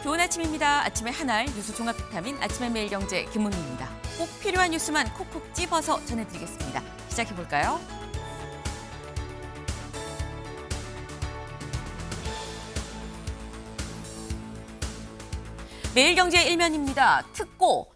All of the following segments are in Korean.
좋은 아침입니다. 아침의 한알 뉴스 종합 비타민 아침의 매일경제 김은미입니다. 꼭 필요한 뉴스만 콕콕 찝어서 전해드리겠습니다. 시작해볼까요? 매일경제 일면입니다.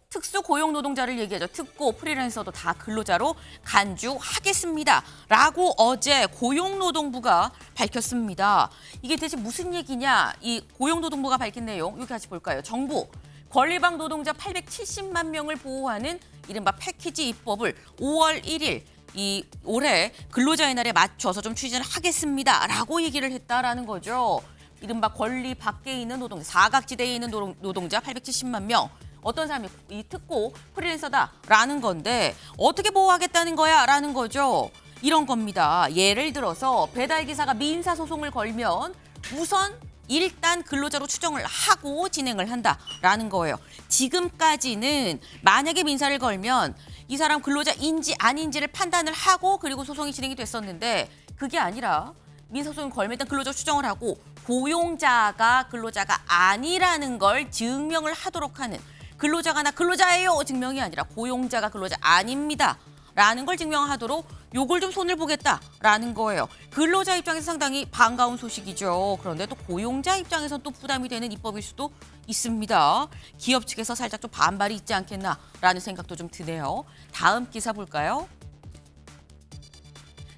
특수 고용 노동자를 얘기하죠. 특고, 프리랜서도 다 근로자로 간주하겠습니다. 라고 어제 고용노동부가 밝혔습니다. 이게 대체 무슨 얘기냐? 이 고용노동부가 밝힌 내용 여기 같이 볼까요? 정부, 권리방 노동자 870만 명을 보호하는 이른바 패키지 입법을 5월 1일 이 올해 근로자의 날에 맞춰서 좀 추진을 하겠습니다. 라고 얘기를 했다라는 거죠. 이른바 권리 밖에 있는 노동자, 사각지대에 있는 노동자 870만 명. 어떤 사람이 이 특고 프리랜서다라는 건데 어떻게 보호하겠다는 거야? 라는 거죠. 이런 겁니다. 예를 들어서 배달기사가 민사소송을 걸면 우선 일단 근로자로 추정을 하고 진행을 한다라는 거예요. 지금까지는 만약에 민사를 걸면 이 사람 근로자인지 아닌지를 판단을 하고 그리고 소송이 진행이 됐었는데 그게 아니라 민사소송을 걸면 일단 근로자 추정을 하고 고용자가 근로자가 아니라는 걸 증명을 하도록 하는 근로자가 나 근로자예요 증명이 아니라 고용자가 근로자 아닙니다 라는 걸 증명하도록 요걸 좀 손을 보겠다라는 거예요. 근로자 입장에서 상당히 반가운 소식이죠. 그런데 또 고용자 입장에서는 또 부담이 되는 입법일 수도 있습니다. 기업 측에서 살짝 좀 반발이 있지 않겠나라는 생각도 좀 드네요. 다음 기사 볼까요?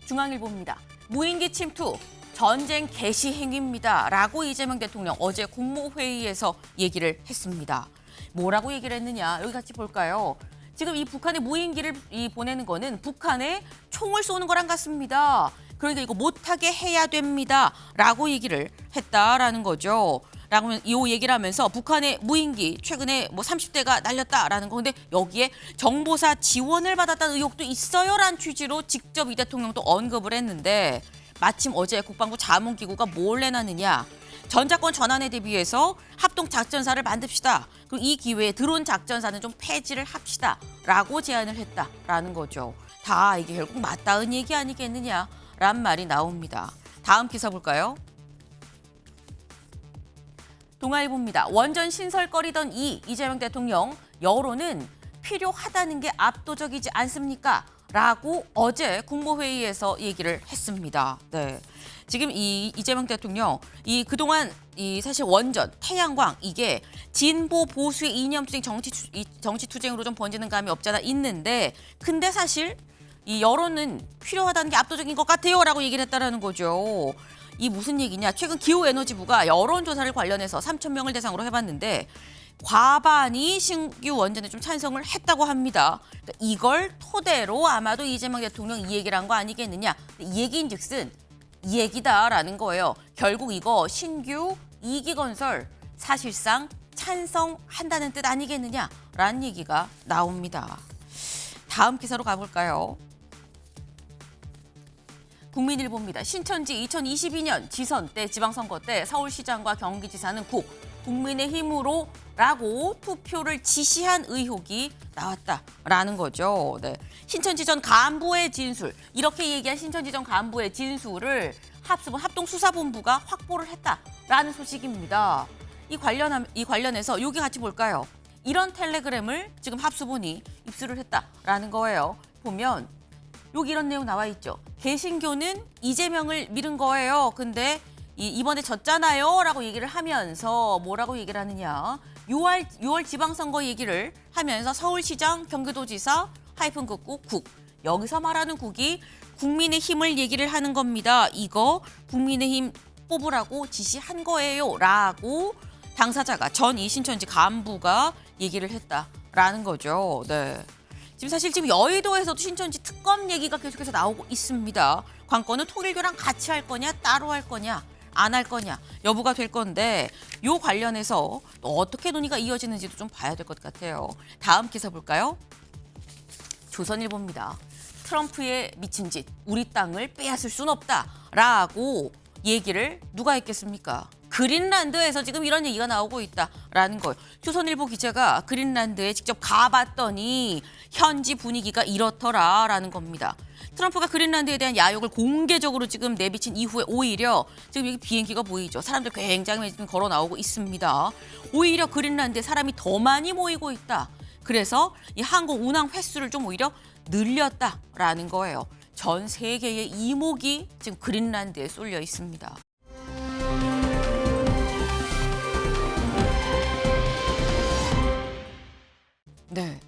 중앙일보입니다. 무인기 침투. 전쟁 개시 행위입니다. 라고 이재명 대통령 어제 국무회의에서 얘기를 했습니다. 뭐라고 얘기를 했느냐? 여기 같이 볼까요? 지금 이 북한의 무인기를 보내는 거는 북한에 총을 쏘는 거랑 같습니다. 그러니까 이거 못하게 해야 됩니다. 라고 얘기를 했다라는 거죠. 라고 이 얘기를 하면서 북한의 무인기 최근에 뭐 30대가 날렸다라는 거. 근데 여기에 정보사 지원을 받았다는 의혹도 있어요라는 취지로 직접 이 대통령도 언급을 했는데 마침 어제 국방부 자문기구가 뭘 내놨느냐. 전작권 전환에 대비해서 합동작전사를 만듭시다. 그리고 이 기회에 드론 작전사는 좀 폐지를 합시다. 라고 제안을 했다라는 거죠. 다 이게 결국 맞닿은 얘기 아니겠느냐라는 말이 나옵니다. 다음 기사 볼까요? 동아일보입니다. 원전 신설거리던 이재명 대통령 여론은 필요하다는 게 압도적이지 않습니까? 라고 어제 국무회의에서 얘기를 했습니다. 네. 지금 이 이재명 대통령 그동안 사실 원전, 태양광 이게 진보 보수의 이념투쟁 정치 투쟁으로 좀 번지는 감이 없잖아 있는데 근데 사실 이 여론은 필요하다는 게 압도적인 것 같아요라고 얘기를 했다라는 거죠. 이 무슨 얘기냐? 최근 기후에너지부가 여론조사를 관련해서 3,000명을 대상으로 해봤는데 과반이 신규 원전에 좀 찬성을 했다고 합니다. 그러니까 이걸 토대로 아마도 이재명 대통령 이 얘기를 한 거 아니겠느냐. 이 얘기인즉슨 이 얘기다라는 거예요. 결국 이거 신규 2기 건설 사실상 찬성한다는 뜻 아니겠느냐라는 얘기가 나옵니다. 다음 기사로 가볼까요? 국민일보입니다. 신천지 2022년 지선 때 지방선거 때 서울시장과 경기지사는 국민의힘으로 라고 투표를 지시한 의혹이 나왔다라는 거죠. 네. 신천지 전 간부의 진술, 이렇게 얘기한 신천지 전 간부의 진술을 합동수사본부가 확보를 했다라는 소식입니다. 이 관련해서 여기 같이 볼까요? 이런 텔레그램을 지금 합수본이 입수를 했다라는 거예요. 보면 여기 이런 내용 나와 있죠. 개신교는 이재명을 믿은 거예요. 근데 이번에 졌잖아요 라고 얘기를 하면서 뭐라고 얘기를 하느냐. 6월 지방선거 얘기를 하면서 서울시장, 경기도지사, 하이픈극구 국. 여기서 말하는 국이 국민의힘을 얘기를 하는 겁니다. 이거 국민의힘 뽑으라고 지시한 거예요 라고 당사자가 전 이신천지 간부가 얘기를 했다라는 거죠. 네. 지금 여의도에서도 신천지 특검 얘기가 계속해서 나오고 있습니다. 관건은 통일교랑 같이 할 거냐 따로 할 거냐 안 할 거냐 여부가 될 건데 요 관련해서 또 어떻게 논의가 이어지는지도 좀 봐야 될 것 같아요. 다음 기사 볼까요? 조선일보입니다. 트럼프의 미친 짓 우리 땅을 빼앗을 순 없다라고 얘기를 누가 했겠습니까? 그린란드에서 지금 이런 얘기가 나오고 있다라는 거예요. 조선일보 기자가 그린란드에 직접 가봤더니 현지 분위기가 이렇더라라는 겁니다. 트럼프가 그린란드에 대한 야욕을 공개적으로 지금 내비친 이후에 오히려 지금 여기 비행기가 보이죠. 사람들 굉장히 지금 걸어 나오고 있습니다. 오히려 그린란드에 사람이 더 많이 모이고 있다. 그래서 이 항공 운항 횟수를 좀 오히려 늘렸다라는 거예요. 전 세계의 이목이 지금 그린란드에 쏠려 있습니다. 네.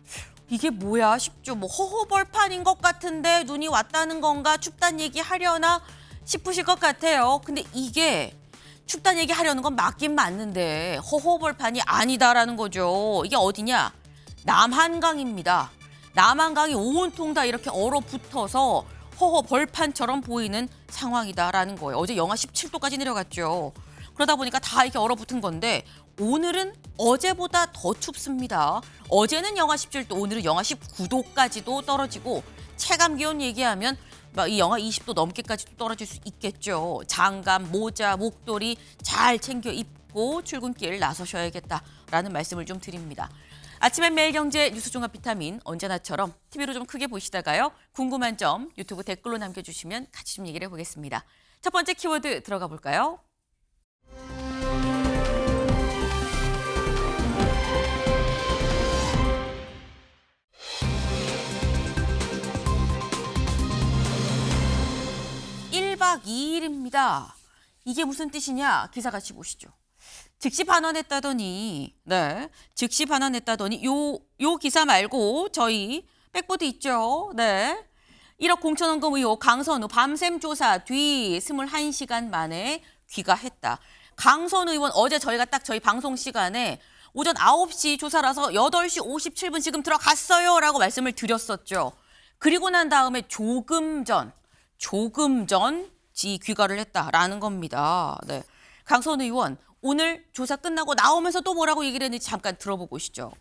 이게 뭐야 싶죠. 뭐 허허벌판인 것 같은데 눈이 왔다는 건가 춥단 얘기 하려나 싶으실 것 같아요. 근데 이게 춥단 얘기 하려는 건 맞긴 맞는데 허허벌판이 아니다라는 거죠. 이게 어디냐? 남한강입니다. 남한강이 온통 다 이렇게 얼어붙어서 허허벌판처럼 보이는 상황이다라는 거예요. 어제 영하 17도까지 내려갔죠. 그러다 보니까 다 이렇게 얼어붙은 건데 오늘은 어제보다 더 춥습니다. 어제는 영하 17도, 오늘은 영하 19도까지도 떨어지고 체감 기온 얘기하면 이 영하 20도 넘게까지도 떨어질 수 있겠죠. 장갑, 모자, 목도리 잘 챙겨 입고 출근길 나서셔야겠다라는 말씀을 좀 드립니다. 아침엔 매일경제 뉴스 종합 비타민 언제나처럼 TV로 좀 크게 보시다가요. 궁금한 점 유튜브 댓글로 남겨주시면 같이 좀 얘기를 해보겠습니다. 첫 번째 키워드 들어가 볼까요? (1박 2일입니다) 이게 무슨 뜻이냐? 기사 같이 보시죠. 즉시 반환했다더니, 네, 즉시 반환했다더니 요 기사 말고 저희 백보드 있죠. 네, 1억 공천원금 의혹 강선우 밤샘 조사 뒤 21시간 만에 귀가했다. 강선우 의원 어제 저희가 딱 저희 방송 시간에 오전 9시 조사라서 8시 57분 지금 들어갔어요 라고 말씀을 드렸었죠. 그리고 난 다음에 조금 전 귀가를 했다라는 겁니다. 네. 강선우 의원 오늘 조사 끝나고 나오면서 또 뭐라고 얘기를 했는지 잠깐 들어보고 오시죠.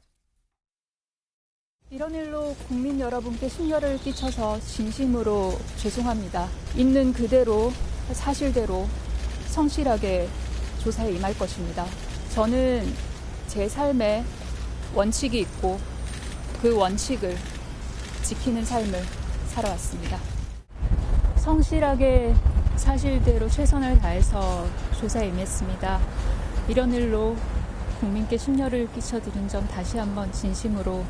이런 일로 국민 여러분께 심려를 끼쳐서 진심으로 죄송합니다. 있는 그대로 사실대로 성실하게 조사에 임할 것입니다. 저는 제 삶에 원칙이 있고 그 원칙을 지키는 삶을 살아왔습니다. 성실하게 사실대로 최선을 다해서 조사에 임했습니다. 이런 일로 국민께 심려를 끼쳐드린 점 다시 한번 진심으로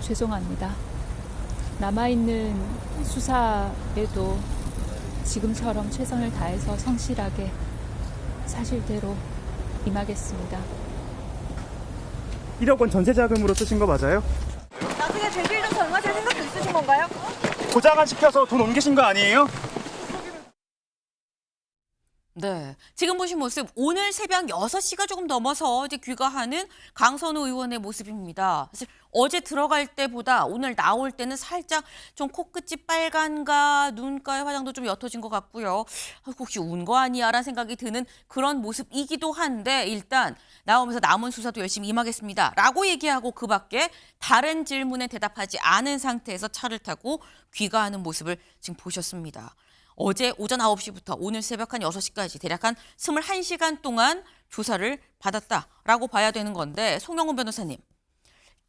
죄송합니다. 남아있는 수사에도 지금처럼 최선을 다해서 성실하게 사실대로 임하겠습니다. 1억 원 전세 자금으로 쓰신 거 맞아요? 나중에 재질 좀 정하실 생각도 있으신 건가요? 보장안 시켜서 돈 옮기신 거 아니에요? 네, 지금 보신 모습 오늘 새벽 6시가 조금 넘어서 이제 귀가하는 강선우 의원의 모습입니다. 사실 어제 들어갈 때보다 오늘 나올 때는 살짝 좀 코끝이 빨간가 눈가에 화장도 좀 옅어진 것 같고요. 혹시 운 거 아니야 라는 생각이 드는 그런 모습이기도 한데 일단 나오면서 남은 수사도 열심히 임하겠습니다 라고 얘기하고 그 밖에 다른 질문에 대답하지 않은 상태에서 차를 타고 귀가하는 모습을 지금 보셨습니다. 어제 오전 9시부터 오늘 새벽 한 6시까지 대략 한 21시간 동안 조사를 받았다라고 봐야 되는 건데 송영훈 변호사님,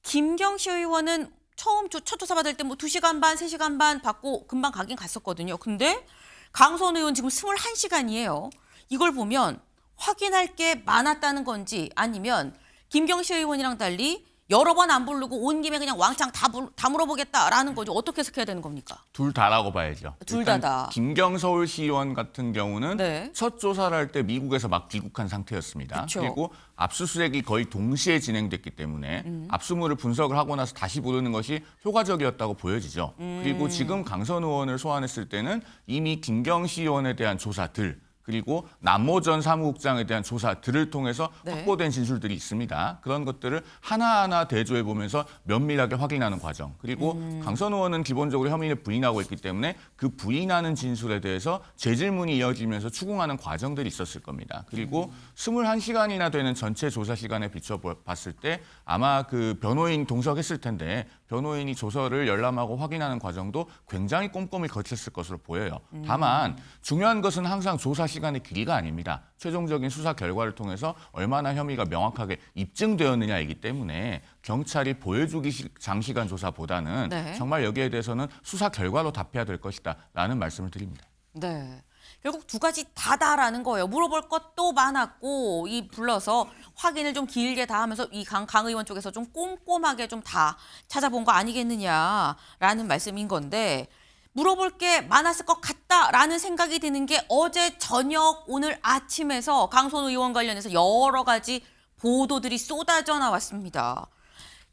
김경시 의원은 처음 첫 조사 받을 때 뭐 2시간 반, 3시간 반 받고 금방 가긴 갔었거든요. 근데 강선우 의원 지금 21시간이에요. 이걸 보면 확인할 게 많았다는 건지 아니면 김경시 의원이랑 달리 여러 번 안 부르고 온 김에 그냥 왕창 다 물어보겠다라는 거죠. 어떻게 해석해야 되는 겁니까? 둘 다라고 봐야죠. 둘 일단 다다. 김경서울시의원 같은 경우는 네. 첫 조사를 할 때 미국에서 막 귀국한 상태였습니다. 그쵸. 그리고 압수수색이 거의 동시에 진행됐기 때문에 압수물을 분석을 하고 나서 다시 부르는 것이 효과적이었다고 보여지죠. 그리고 지금 강선 의원을 소환했을 때는 이미 김경시 의원에 대한 조사들 그리고 남모 전 사무국장에 대한 조사들을 통해서 네. 확보된 진술들이 있습니다. 그런 것들을 하나하나 대조해 보면서 면밀하게 확인하는 과정. 그리고 강선 의원은 기본적으로 혐의를 부인하고 있기 때문에 그 부인하는 진술에 대해서 재질문이 이어지면서 추궁하는 과정들이 있었을 겁니다. 그리고 21시간이나 되는 전체 조사 시간에 비춰봤을 때 아마 그 변호인 동석했을 텐데 변호인이 조서를 열람하고 확인하는 과정도 굉장히 꼼꼼히 거쳤을 것으로 보여요. 다만 중요한 것은 항상 조사 시간의 길이가 아닙니다. 최종적인 수사 결과를 통해서 얼마나 혐의가 명확하게 입증되었느냐이기 때문에 경찰이 보여주기 장시간 조사보다는 네. 정말 여기에 대해서는 수사 결과로 답해야 될 것이다라는 말씀을 드립니다. 네. 결국 두 가지 다다라는 거예요. 물어볼 것도 많았고 이 불러서 확인을 좀 길게 다 하면서 이 강 의원 쪽에서 좀 꼼꼼하게 좀 다 찾아본 거 아니겠느냐라는 말씀인 건데 물어볼 게 많았을 것 같다라는 생각이 드는 게 어제 저녁 오늘 아침에서 강선우 의원 관련해서 여러 가지 보도들이 쏟아져 나왔습니다.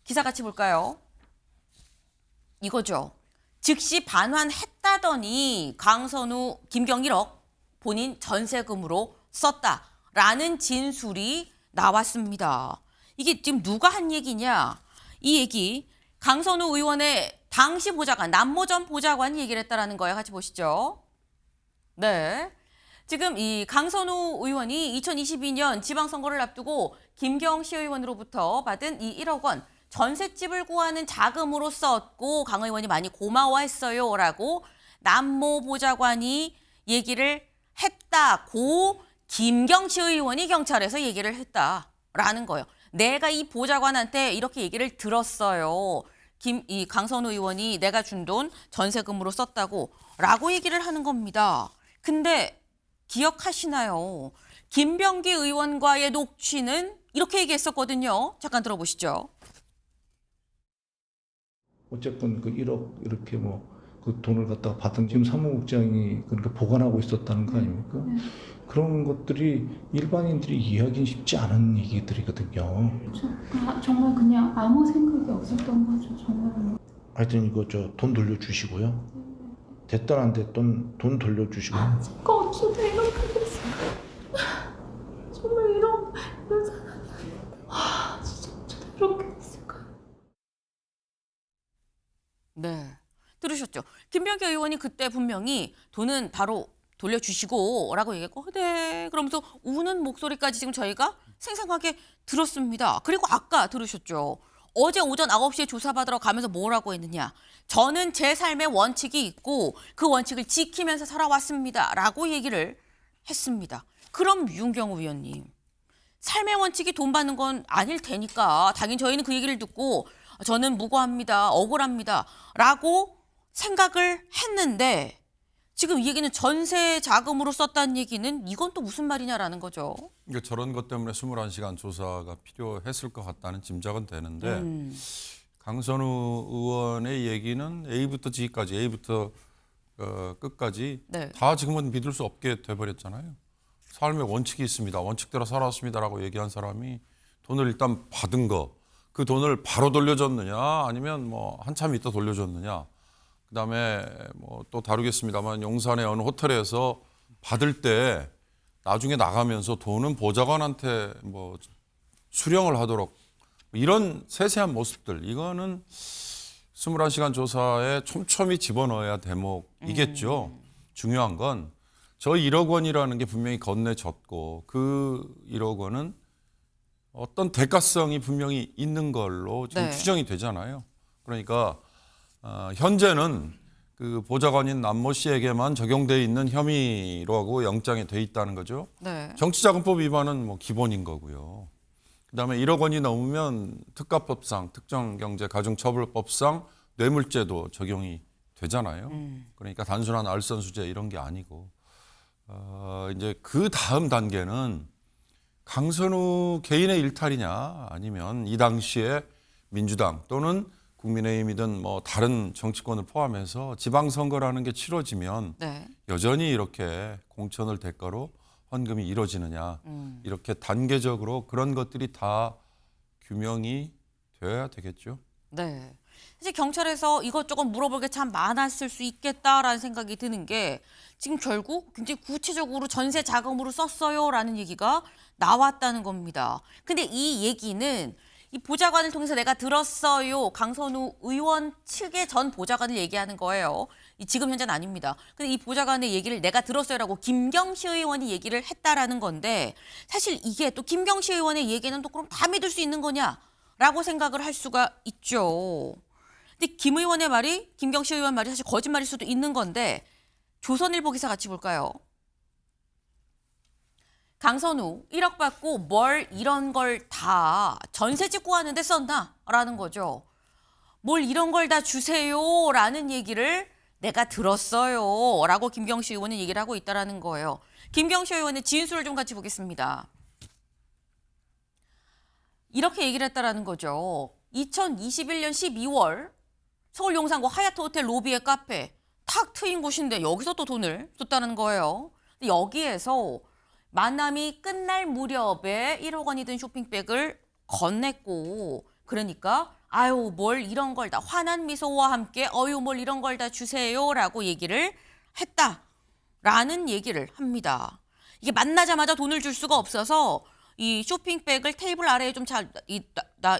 기사 같이 볼까요? 이거죠. 즉시 반환했다더니 강선우, 김경 1억 본인 전세금으로 썼다라는 진술이 나왔습니다. 이게 지금 누가 한 얘기냐? 이 얘기 강선우 의원의 당시 보좌관, 남모 전 보좌관이 얘기를 했다라는 거예요. 같이 보시죠. 네. 지금 이 강선우 의원이 2022년 지방선거를 앞두고 김경 시의원으로부터 받은 이 1억 원 전셋집을 구하는 자금으로 썼고 강 의원이 많이 고마워했어요 라고 남모 보좌관이 얘기를 했다고 김경시 의원이 경찰에서 얘기를 했다라는 거예요. 내가 이 보좌관한테 이렇게 얘기를 들었어요. 이 강선우 의원이 내가 준 돈 전세금으로 썼다고 라고 얘기를 하는 겁니다. 근데 기억하시나요? 김병기 의원과의 녹취는 이렇게 얘기했었거든요. 잠깐 들어보시죠. 어쨌건 그 1억 이렇게 뭐 그 돈을 갖다가 받은 지금 사무국장이 그렇게 보관하고 있었다는 거 아닙니까? 그런 것들이 일반인들이 이해하기는 쉽지 않은 얘기들이거든요. 정말 그냥 아무 생각이 없었던 거죠. 정말. 하여튼 이거 저 돈 돌려주시고요. 됐든 안 됐든 돈 돌려주시고. 제가 어쩌다 이렇게 됐어요. 정말 이런 사람이 진짜 어쩌다 이렇게 됐을까요? 네. 들으셨죠? 김병기 의원이 그때 분명히 돈은 바로 돌려주시고 라고 얘기했고 네 그러면서 우는 목소리까지 지금 저희가 생생하게 들었습니다. 그리고 아까 들으셨죠? 어제 오전 9시에 조사받으러 가면서 뭐라고 했느냐. 저는 제 삶의 원칙이 있고 그 원칙을 지키면서 살아왔습니다. 라고 얘기를 했습니다. 그럼 윤경호 의원님, 삶의 원칙이 돈 받는 건 아닐 테니까 당연히 저희는 그 얘기를 듣고 저는 무고합니다. 억울합니다. 라고 생각을 했는데 지금 이 얘기는 전세 자금으로 썼다는 얘기는 이건 또 무슨 말이냐라는 거죠. 그러니까 저런 것 때문에 21시간 조사가 필요했을 것 같다는 짐작은 되는데 강선우 의원의 얘기는 A부터 G까지, A부터 끝까지 네. 다 지금은 믿을 수 없게 돼버렸잖아요. 삶의 원칙이 있습니다. 원칙대로 살아왔습니다라고 얘기한 사람이 돈을 일단 받은 거, 그 돈을 바로 돌려줬느냐 아니면 뭐 한참 있다 돌려줬느냐. 그다음에 뭐 또 다루겠습니다만 용산의 어느 호텔에서 받을 때 나중에 나가면서 돈은 보좌관한테 뭐 수령을 하도록 이런 세세한 모습들 이거는 21시간 조사에 촘촘히 집어넣어야 대목이겠죠. 중요한 건 저 1억 원이라는 게 분명히 건네졌고 그 1억 원은 어떤 대가성이 분명히 있는 걸로 지금 네. 추정이 되잖아요. 그러니까 현재는 그 보좌관인 남모 씨에게만 적용돼 있는 혐의라고 영장에 돼 있다는 거죠. 네. 정치자금법 위반은 뭐 기본인 거고요. 그다음에 1억 원이 넘으면 특가법상, 특정경제가중처벌법상 뇌물죄도 적용이 되잖아요. 그러니까 단순한 알선수재 이런 게 아니고 이제 그 다음 단계는 강선우 개인의 일탈이냐 아니면 이 당시에 민주당 또는 국민의힘이든 뭐 다른 정치권을 포함해서 지방선거라는 게 치러지면 네. 여전히 이렇게 공천을 대가로 헌금이 이루어지느냐 이렇게 단계적으로 그런 것들이 다 규명이 되어야 되겠죠. 네. 사실 경찰에서 이것저것 물어볼 게 참 많았을 수 있겠다라는 생각이 드는 게 지금 결국 굉장히 구체적으로 전세 자금으로 썼어요라는 얘기가 나왔다는 겁니다. 근데 이 얘기는 이 보좌관을 통해서 내가 들었어요. 강선우 의원 측의 전 보좌관을 얘기하는 거예요. 지금 현재는 아닙니다. 근데 이 보좌관의 얘기를 내가 들었어요라고 김경시 의원이 얘기를 했다라는 건데 사실 이게 또 김경시 의원의 얘기는 또 그럼 다 믿을 수 있는 거냐라고 생각을 할 수가 있죠. 근데 김 의원의 말이 김경시 의원 말이 사실 거짓말일 수도 있는 건데 조선일보 기사 같이 볼까요? 강선우 1억 받고 뭘 이런 걸 다 전세 짓고 하는데 썼나? 라는 거죠. 뭘 이런 걸 다 주세요 라는 얘기를 내가 들었어요 라고 김경시 의원은 얘기를 하고 있다는 거예요. 김경시 의원의 진술을 좀 같이 보겠습니다. 이렇게 얘기를 했다는 거죠. 2021년 12월 서울 용산구 하얏트 호텔 로비의 카페 탁 트인 곳인데 여기서 또 돈을 줬다는 거예요. 근데 여기에서 만남이 끝날 무렵에 1억 원이 든 쇼핑백을 건넸고 그러니까 아유 뭘 이런 걸 다 환한 미소와 함께 어유 뭘 이런 걸 다 주세요라고 얘기를 했다라는 얘기를 합니다. 이게 만나자마자 돈을 줄 수가 없어서 이 쇼핑백을 테이블 아래에 좀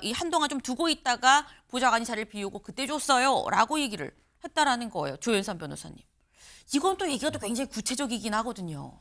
이 한동안 좀 두고 있다가 보좌관이 자리를 비우고 그때 줬어요라고 얘기를 했다라는 거예요. 조현선 변호사님. 이건 또 얘기가 또 굉장히 구체적이긴 하거든요.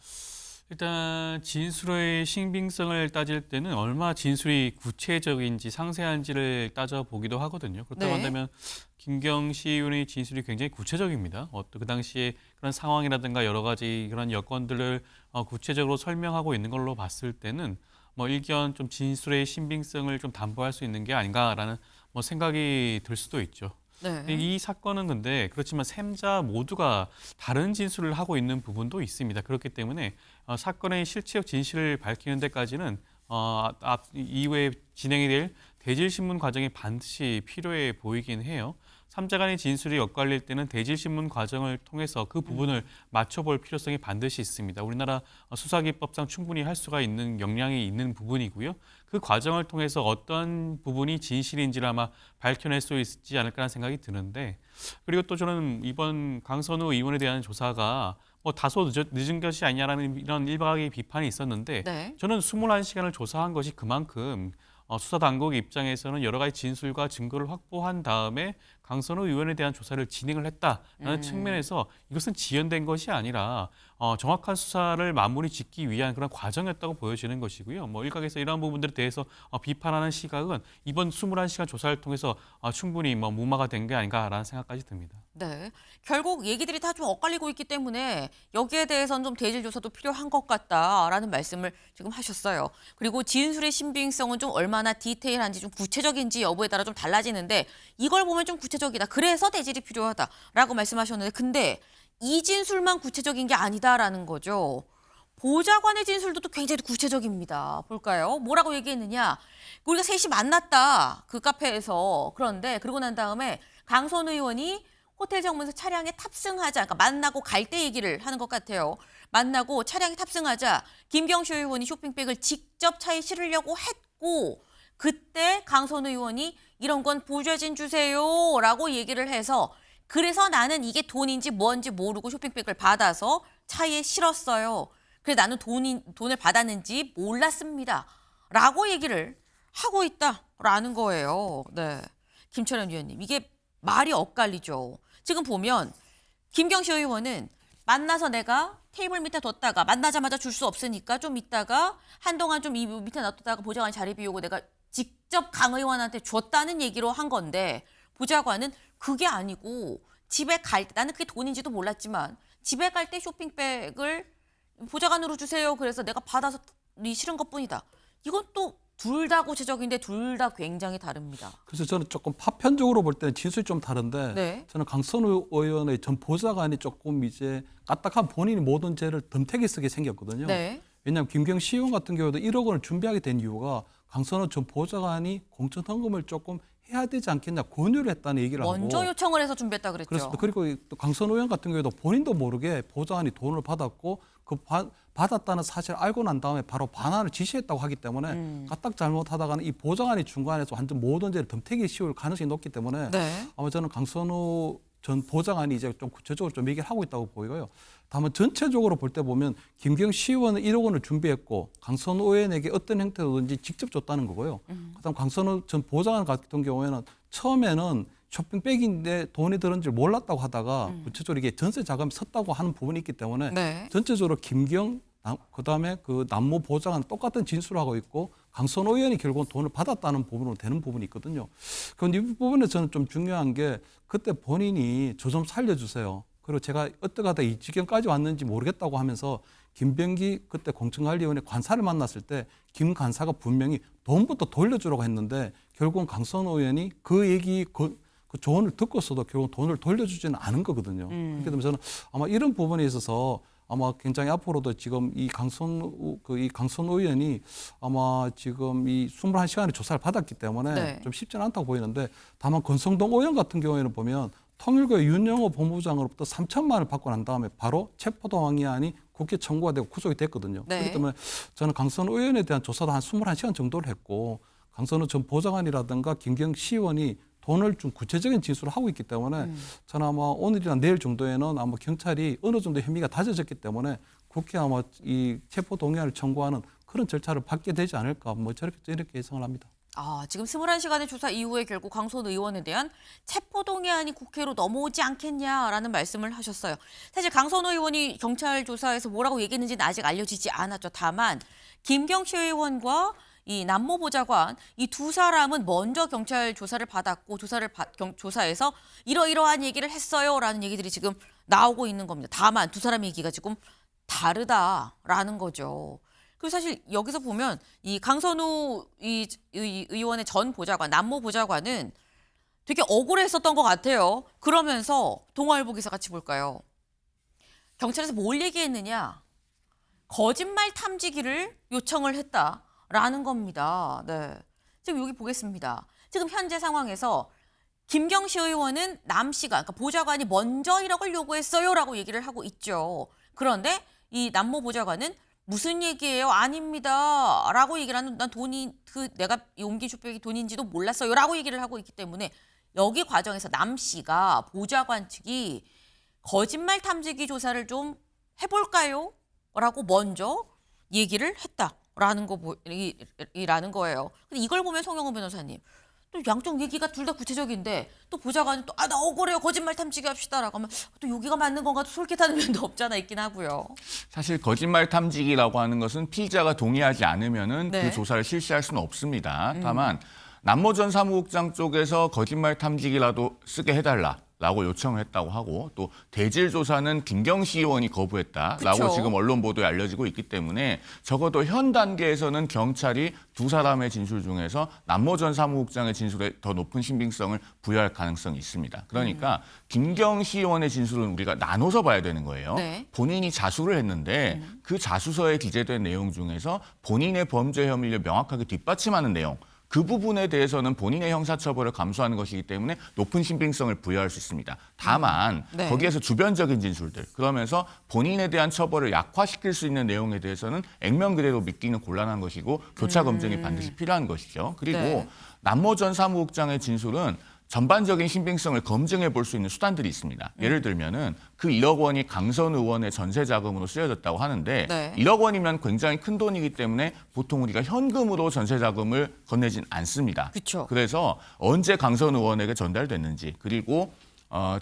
일단 진술의 신빙성을 따질 때는 얼마나 진술이 구체적인지 상세한지를 따져보기도 하거든요. 그렇다고 네. 한다면 김경시 의원의 진술이 굉장히 구체적입니다. 그 당시에 그런 상황이라든가 여러 가지 그런 여건들을 구체적으로 설명하고 있는 걸로 봤을 때는 뭐 일견 좀 진술의 신빙성을 좀 담보할 수 있는 게 아닌가라는 뭐 생각이 들 수도 있죠. 네. 이 사건은 근데 그렇지만 셈자 모두가 다른 진술을 하고 있는 부분도 있습니다. 그렇기 때문에 사건의 실체적 진실을 밝히는 데까지는 이후에 진행이 될 대질신문 과정이 반드시 필요해 보이긴 해요. 3자 간의 진술이 엇갈릴 때는 대질신문 과정을 통해서 그 부분을 맞춰볼 필요성이 반드시 있습니다. 우리나라 수사기법상 충분히 할 수가 있는 역량이 있는 부분이고요. 그 과정을 통해서 어떤 부분이 진실인지를 아마 밝혀낼 수 있지 않을까라는 생각이 드는데 그리고 또 저는 이번 강선우 의원에 대한 조사가 뭐 다소 늦은 것이 아니냐라는 이런 일각의 비판이 있었는데 네. 저는 21시간을 조사한 것이 그만큼 수사당국 입장에서는 여러 가지 진술과 증거를 확보한 다음에 강선우 의원에 대한 조사를 진행을 했다라는 측면에서 이것은 지연된 것이 아니라 정확한 수사를 마무리 짓기 위한 그런 과정이었다고 보여지는 것이고요. 뭐 일각에서 이러한 부분들에 대해서 비판하는 시각은 이번 21시간 조사를 통해서 충분히 뭐 무마가 된 게 아닌가라는 생각까지 듭니다. 네. 결국 얘기들이 다 좀 엇갈리고 있기 때문에 여기에 대해서는 좀 대질 조사도 필요한 것 같다라는 말씀을 지금 하셨어요. 그리고 진술의 신빙성은 좀 얼마나 디테일한지 좀 구체적인지 여부에 따라 좀 달라지는데 이걸 보면 좀 구체적이다. 그래서 대질이 필요하다라고 말씀하셨는데 근데 이 진술만 구체적인 게 아니다라는 거죠. 보좌관의 진술도 또 굉장히 구체적입니다. 볼까요? 뭐라고 얘기했느냐. 우리가 셋이 만났다. 그 카페에서. 그런데 그러고 난 다음에 강선우 의원이 호텔 정문에서 차량에 탑승하자. 그러니까 만나고 갈 때 얘기를 하는 것 같아요. 만나고 차량에 탑승하자. 김경시 의원이 쇼핑백을 직접 차에 실으려고 했고 그때 강선우 의원이 이런 건 보좌진 주세요라고 얘기를 해서 그래서 나는 이게 돈인지 뭔지 모르고 쇼핑백을 받아서 차에 실었어요. 그래서 나는 돈을 받았는지 몰랐습니다. 라고 얘기를 하고 있다라는 거예요. 네. 김철현 위원님, 이게 말이 엇갈리죠. 지금 보면 김경시 의원은 만나서 내가 테이블 밑에 뒀다가 만나자마자 줄 수 없으니까 좀 있다가 한동안 좀 이 밑에 놔뒀다가 보좌관이 자리 비우고 내가 직접 강 의원한테 줬다는 얘기로 한 건데 보좌관은 그게 아니고 집에 갈 때 나는 그게 돈인지도 몰랐지만 집에 갈 때 쇼핑백을 보좌관으로 주세요. 그래서 내가 받아서 실은 것뿐이다. 이건 또 둘 다 구체적인데 둘 다 굉장히 다릅니다. 그래서 저는 조금 파편적으로 볼 때는 진술이 좀 다른데 네. 저는 강선우 의원의 전 보좌관이 조금 이제 까딱한 본인이 모든 죄를 덤태기 쓰게 생겼거든요. 네. 왜냐하면 김경시 의원 같은 경우도 1억 원을 준비하게 된 이유가 강선우 전 보좌관이 공천 헌금을 조금 해야 되지 않겠냐 권유를 했다는 얘기를 하고 먼저 요청을 해서 준비했다 그랬죠. 그렇습니다. 그리고 또 강선우 의원 같은 경우에도 본인도 모르게 보좌관이 돈을 받았고 그 받았다는 사실을 알고 난 다음에 바로 반환을 지시했다고 하기 때문에 까딱 잘못하다가는 이 보좌관이 중간에서 완전 모든 죄를 덤태기 씌울 가능성이 높기 때문에 네. 아마 저는 강선우 전 보좌관이 이제 좀 구체적으로 좀 얘기를 하고 있다고 보이고요. 다만 전체적으로 볼 때 보면 김경시 의원은 1억 원을 준비했고 강선우 의원에게 어떤 형태로든지 직접 줬다는 거고요. 그다음 강선우 전 보좌관 같은 경우에는 처음에는 쇼핑백인데 돈이 들은 줄 몰랐다고 하다가 구체적으로 이게 전세 자금이 섰다고 하는 부분이 있기 때문에 네. 전체적으로 그다음에 그 남모 보좌관 똑같은 진술을 하고 있고 강선우 의원이 결국은 돈을 받았다는 부분으로 되는 부분이 있거든요. 그런데 이 부분에 저는 좀 중요한 게 그때 본인이 저 좀 살려주세요. 그리고 제가 어떻게 하다 이 지경까지 왔는지 모르겠다고 하면서 김병기 그때 공천관리위원회 관사를 만났을 때 김 간사가 분명히 돈부터 돌려주라고 했는데 결국은 강선호 의원이 그 얘기 그 조언을 듣고서도 결국 돈을 돌려주지는 않은 거거든요. 그렇기 때문에 저는 아마 이런 부분에 있어서 아마 굉장히 앞으로도 지금 이 강선호 의원이 아마 지금 이 21시간의 조사를 받았기 때문에 네. 좀 쉽지는 않다고 보이는데 다만 권성동 의원 같은 경우에는 보면 통일부의 윤영호 법무부장으로부터 3천만 원을 받고 난 다음에 바로 체포동의안이 국회 청구가 되고 구속이 됐거든요. 네. 그렇기 때문에 저는 강선호 의원에 대한 조사도 한 21시간 정도를 했고 강선호 전 보좌관이라든가 김경 시의원이 돈을 좀 구체적인 진술을 하고 있기 때문에 저는 아마 오늘이나 내일 정도에는 아마 경찰이 어느 정도 혐의가 다져졌기 때문에 국회 아마 이 체포동의안을 청구하는 그런 절차를 밟게 되지 않을까 뭐 이렇게 예상을 합니다. 지금 21시간의 조사 이후에 결국 강선 의원에 대한 체포동의안이 국회로 넘어오지 않겠냐라는 말씀을 하셨어요. 사실 강선 의원이 경찰 조사에서 뭐라고 얘기했는지는 아직 알려지지 않았죠. 다만 김경시 의원과 이 남모 보좌관 이 두 사람은 먼저 경찰 조사를 받았고 조사에서 이러이러한 얘기를 했어요라는 얘기들이 지금 나오고 있는 겁니다. 다만 두 사람의 얘기가 지금 다르다라는 거죠. 그리고 사실 여기서 보면 이 강선우 의원의 전 보좌관, 남모 보좌관은 되게 억울했었던 것 같아요. 그러면서 동아일보 기사 같이 볼까요? 경찰에서 뭘 얘기했느냐? 거짓말 탐지기를 요청을 했다라는 겁니다. 네, 지금 여기 보겠습니다. 지금 현재 상황에서 김경시 의원은 남 씨가, 그러니까 보좌관이 먼저 1억을 요구했어요라고 얘기를 하고 있죠. 그런데 이 남모 보좌관은 무슨 얘기예요? 아닙니다. 라고 얘기를 하는, 난 돈이, 내가 옮긴 쇼백이 돈인지도 몰랐어요. 라고 얘기를 하고 있기 때문에 여기 과정에서 남 씨가 보좌관 측이 거짓말 탐지기 조사를 좀 해볼까요? 라고 먼저 얘기를 했다라는 이라는 거예요. 근데 이걸 보면 송영훈 변호사님, 또 양쪽 얘기가 둘 다 구체적인데 또 보좌관은 또 나 억울해요 거짓말 탐지기 합시다라고 하면 또 여기가 맞는 건가 또 솔깃하는 면도 없잖아 있긴 하고요. 사실 거짓말 탐지기라고 하는 것은 피의자가 동의하지 않으면은 네. 그 조사를 실시할 수는 없습니다. 다만 남모 전 사무국장 쪽에서 거짓말 탐지기라도 쓰게 해달라라고 요청을 했다고 하고 또 대질 조사는 김경시 의원이 거부했다라고 그쵸. 지금 언론 보도에 알려지고 있기 때문에 적어도 현 단계에서는 경찰이 두 사람의 진술 중에서 남모 전 사무국장의 진술에 더 높은 신빙성을 부여할 가능성이 있습니다. 그러니까 김경시 의원의 진술은 우리가 나눠서 봐야 되는 거예요. 네. 본인이 자수를 했는데 그 자수서에 기재된 내용 중에서 본인의 범죄 혐의를 명확하게 뒷받침하는 내용, 그 부분에 대해서는 본인의 형사처벌을 감수하는 것이기 때문에 높은 신빙성을 부여할 수 있습니다. 다만 네. 거기에서 주변적인 진술들, 그러면서 본인에 대한 처벌을 약화시킬 수 있는 내용에 대해서는 액면 그대로 믿기는 곤란한 것이고 교차 검증이 반드시 필요한 것이죠. 그리고 네. 남모 전 사무국장의 진술은 전반적인 신빙성을 검증해 볼 수 있는 수단들이 있습니다. 예를 들면은 그 1억 원이 강선 의원의 전세 자금으로 쓰여졌다고 하는데 네. 1억 원이면 굉장히 큰 돈이기 때문에 보통 우리가 현금으로 전세 자금을 건네진 않습니다. 그쵸. 그래서 언제 강선 의원에게 전달됐는지 그리고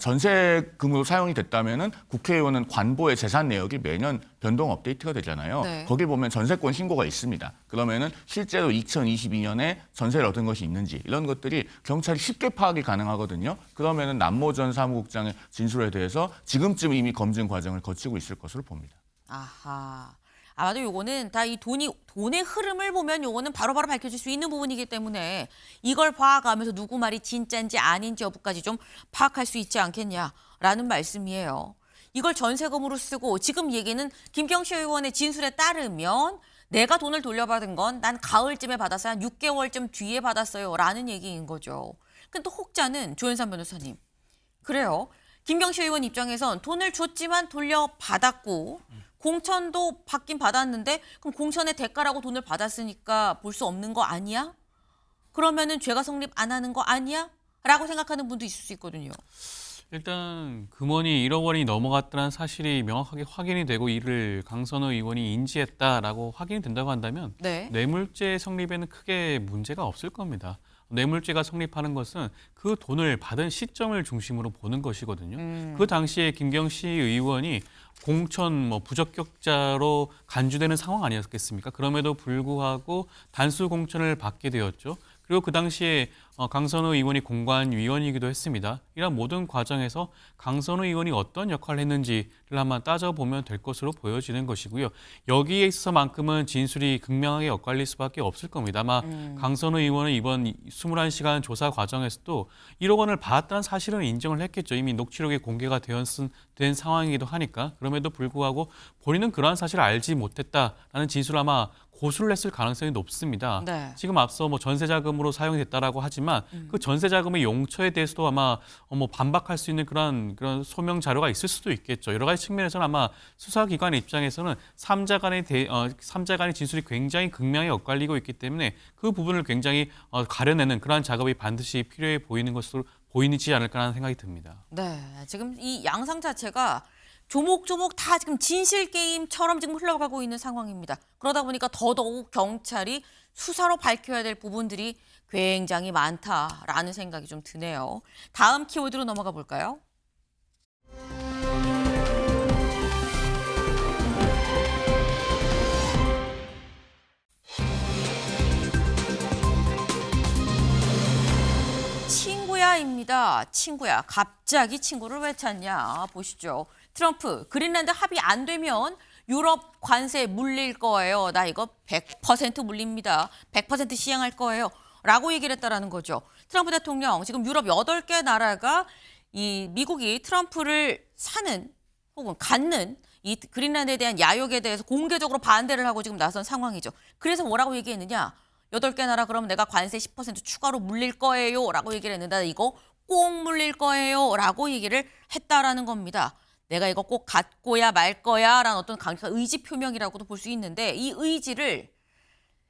전세금으로 사용이 됐다면은 국회의원은 관보의 재산 내역이 매년 변동 업데이트가 되잖아요. 네. 거기 보면 전세권 신고가 있습니다. 그러면은 실제로 2022년에 전세를 얻은 것이 있는지 이런 것들이 경찰이 쉽게 파악이 가능하거든요. 그러면은 남모 전 사무국장의 진술에 대해서 지금쯤 이미 검증 과정을 거치고 있을 것으로 봅니다. 아하. 아마도 요거는 다 이 돈의 흐름을 보면 요거는 바로바로 밝혀질 수 있는 부분이기 때문에 이걸 봐가면서 누구 말이 진짜인지 아닌지 여부까지 좀 파악할 수 있지 않겠냐라는 말씀이에요. 이걸 전세금으로 쓰고 지금 얘기는 김경시 의원의 진술에 따르면 내가 돈을 돌려받은 건 난 가을쯤에 받았어요. 한 6개월쯤 뒤에 받았어요. 라는 얘기인 거죠. 근데 또 혹자는 조현산 변호사님. 그래요. 김경시 의원 입장에선 돈을 줬지만 돌려받았고 공천도 받긴 받았는데 그럼 공천의 대가라고 돈을 받았으니까 볼 수 없는 거 아니야? 그러면은 죄가 성립 안 하는 거 아니야? 라고 생각하는 분도 있을 수 있거든요. 일단 금원이 1억 원이 넘어갔다는 사실이 명확하게 확인이 되고 이를 강선호 의원이 인지했다라고 확인이 된다고 한다면 네. 뇌물죄 성립에는 크게 문제가 없을 겁니다. 뇌물죄가 성립하는 것은 그 돈을 받은 시점을 중심으로 보는 것이거든요. 그 당시에 김경시 의원이 공천 부적격자로 간주되는 상황 아니었겠습니까? 그럼에도 불구하고 단수 공천을 받게 되었죠. 그리고 그 당시에 강선우 의원이 공관위원이기도 했습니다. 이런 모든 과정에서 강선우 의원이 어떤 역할을 했는지를 한번 따져보면 될 것으로 보여지는 것이고요. 여기에 있어서만큼은 진술이 극명하게 엇갈릴 수밖에 없을 겁니다. 아마 강선우 의원은 이번 21시간 조사 과정에서도 1억 원을 받았다는 사실은 인정을 했겠죠. 이미 녹취록이 공개가 된 상황이기도 하니까. 그럼에도 불구하고 본인은 그러한 사실을 알지 못했다라는 진술을 아마 고수를 했을 가능성이 높습니다. 네. 지금 앞서 뭐 전세 자금으로 사용이 됐다라고 하지만 그 전세 자금의 용처에 대해서도 아마 뭐 반박할 수 있는 그런 소명 자료가 있을 수도 있겠죠. 여러 가지 측면에서는 아마 수사기관 입장에서는 삼자 간의 진술이 굉장히 극명히 엇갈리고 있기 때문에 그 부분을 굉장히 가려내는 그러한 작업이 반드시 필요해 보이는 것으로 보이지 않을까라는 생각이 듭니다. 네, 지금 이 양상 자체가 조목조목 다 지금 진실 게임처럼 지금 흘러가고 있는 상황입니다. 그러다 보니까 더더욱 경찰이 수사로 밝혀야 될 부분들이 굉장히 많다라는 생각이 좀 드네요. 다음 키워드로 넘어가 볼까요? 친구야입니다. 친구야. 갑자기 친구를 왜 찾냐? 보시죠. 트럼프, 그린란드 합의 안 되면 유럽 관세 물릴 거예요. 나 이거 100% 물립니다. 100% 시행할 거예요. 라고 얘기를 했다라는 거죠. 트럼프 대통령, 지금 유럽 8개 나라가 이 미국이 트럼프를 사는 혹은 갖는 이 그린란드에 대한 야욕에 대해서 공개적으로 반대를 하고 지금 나선 상황이죠. 그래서 뭐라고 얘기했느냐? 8개 나라 그럼 내가 관세 10% 추가로 물릴 거예요. 라고 얘기를 했는데 이거 꼭 물릴 거예요. 라고 얘기를 했다라는 겁니다. 내가 이거 꼭 갖고야 말 거야 라는 어떤 강력한 의지 표명이라고도 볼 수 있는데 이 의지를